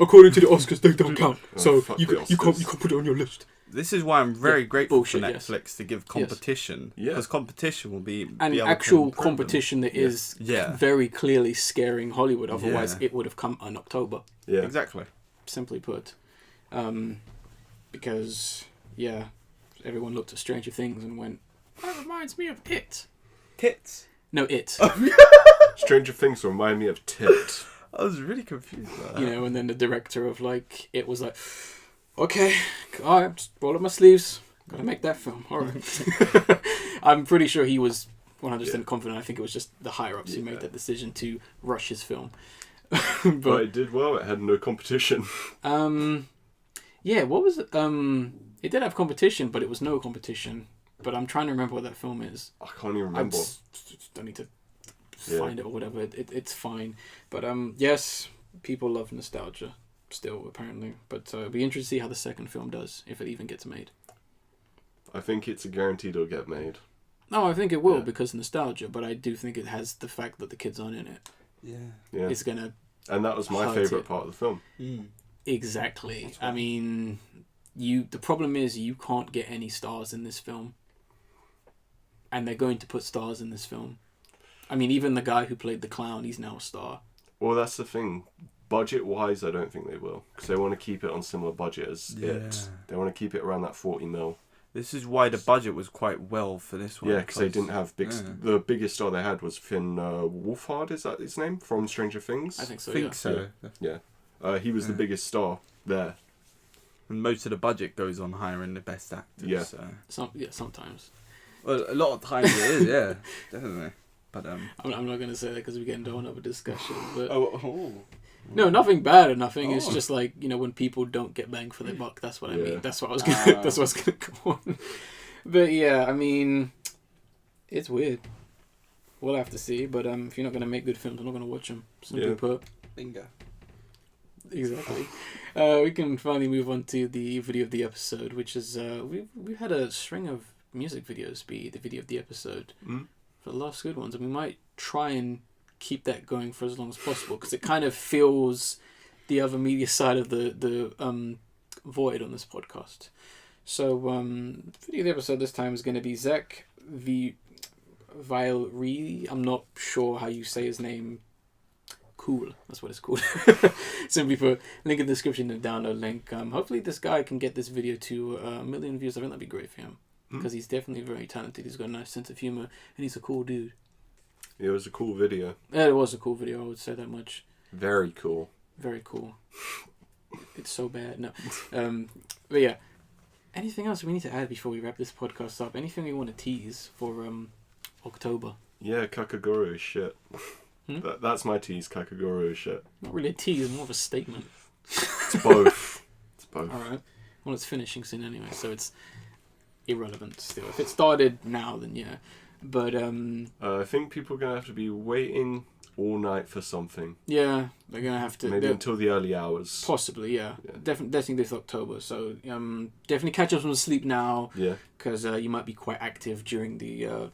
According to the Oscars, they don't count. Oh, So fuck you the can't put it on your list. This is why I'm very grateful bullshit, for yes. Netflix to give competition. Yeah. Because competition will be And able actual to improve them. competition that is Yeah. very clearly scaring Hollywood. Otherwise, Yeah. it would have come in October. Yeah. Exactly. Simply put, because everyone looked at Stranger Things and went, "That reminds me of It." Tits. No, It. Stranger Things remind me of Tit. I was really confused about that. You know, and then the director of like It was like, "Okay, all right, just roll up my sleeves. Gotta make that film. All right." I'm pretty sure he was 100% confident. I think it was just the higher ups who made that decision to rush his film. But it did well. It had no competition. Yeah, what was it? It did have competition, but it was no competition. But I'm trying to remember what that film is. I can't even I remember. just don't need to find it or whatever. It's fine. But yes, people love nostalgia still, apparently. But it'll be interesting to see how the second film does, if it even gets made. I think it's a guaranteed it'll get made. No, I think it will Yeah. because nostalgia. But I do think it has the fact that the kids aren't in it. Yeah. Yeah. It's gonna And that was my hurt favourite it. part of the film. exactly. I mean, the problem is you can't get any stars in this film. And they're going to put stars in this film. I mean, even the guy who played the clown, he's now a star. Well, that's the thing. Budget-wise, I don't think they will. Because they want to keep it on similar budget as Yeah. It. They want to keep it around that 40 mil. This is why the budget was quite well for this one. Yeah, because they didn't have big... yeah. The biggest star they had was Finn Wolfhard, is that his name? From Stranger Things? I think so, I think yeah. so. Yeah. He was the biggest star there. And most of the budget goes on hiring the best actors. Yeah. So. Sometimes. Well, a lot of times it is, yeah, definitely. But I'm not going to say that because we get into another discussion. But oh. no, nothing bad or nothing. It's just like, when people don't get banged for their buck. That's what I mean. That's what I was gonna. That's what's gonna go on. But yeah, I mean, it's weird. We'll have to see. But if you're not gonna make good films, I'm not gonna watch them. Simply put. Bingo. Exactly. We can finally move on to the video of the episode, which is we've had a string of music videos be the video of the episode for the last good ones, and we might try and keep that going for as long as possible because it kind of fills the other media side of the void on this podcast. So video of the episode this time is going to be Zack villere. I'm not sure how you say his name. Cool, that's what it's called. Simply put, link in the description and download link. Hopefully this guy can get this video to 1 million views. I think that'd be great for him because he's definitely very talented. He's got a nice sense of humor and he's a cool dude. It was a cool video. Yeah, it was a cool video, I would say that much. Very cool. Very cool. It's so bad. No. But yeah. Anything else we need to add before we wrap this podcast up? Anything we want to tease for October? Yeah, Kakagoro is shit. That's my tease, Kakagoro is shit. Not really a tease, more of a statement. It's both. It's both. Alright. Well, it's finishing soon anyway, so it's irrelevant still. If it started now, then yeah. But I think people are going to have to be waiting all night for something. yeah, they're gonna have to Maybe until the early hours. possibly, yeah. Definitely this October. So definitely catch up on sleep now. Yeah. Because you might be quite active during the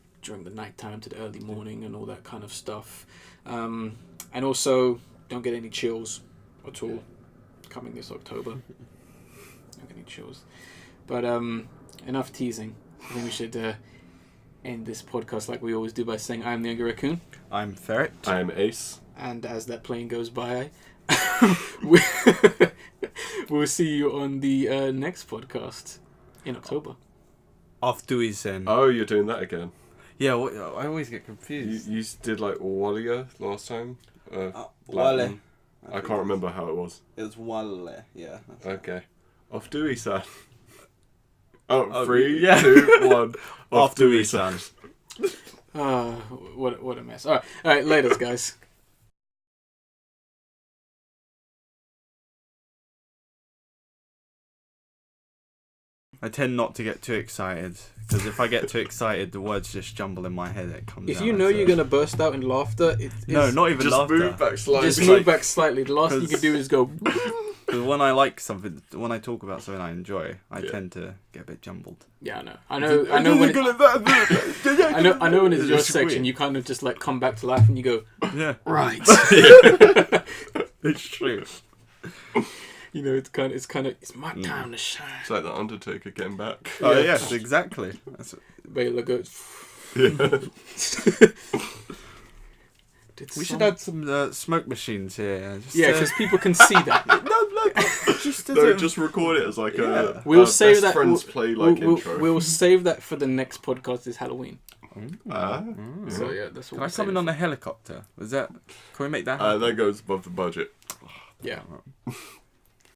night time to the early morning and all that kind of stuff. And also don't get any chills at all coming this October. Don't get any chills. But enough teasing. I think we should end this podcast like we always do by saying I'm the Younger Raccoon. I'm Ferret. I am Ace. And as that plane goes by, we'll see you on the next podcast in October. Off Dewey's then. Oh, you're doing that again. Yeah, I always get confused. You did like Walia last time. Wale. Latin. I can't remember how it was. It was Wale, yeah. Okay. Off Dewey-san. Oh, yeah. 3, 2, 1. Off Dewey-san. What a mess. All right, laters, guys. I tend not to get too excited, because if I get too excited, the words just jumble in my head. It comes. If you know you're gonna burst out in laughter, no, not even Just laughter. move back slightly. just move back slightly. The last thing you can do is go. Because when I like something, when I talk about something I enjoy, I tend to get a bit jumbled. Yeah, I know. I know when it's your section, you kind of just like come back to life and you go. Yeah. Right. It's true. You know, it's my time to shine. It's like the Undertaker getting back. Oh yes, exactly. That's Bela goes. We should add some smoke machines here. Because people can see that. Just record it as like a We'll save best that. friends play intro. We'll save that for the next podcast. This Halloween. So yeah, that's what. Can I come in on a helicopter? Can we make that? That goes above the budget. Yeah.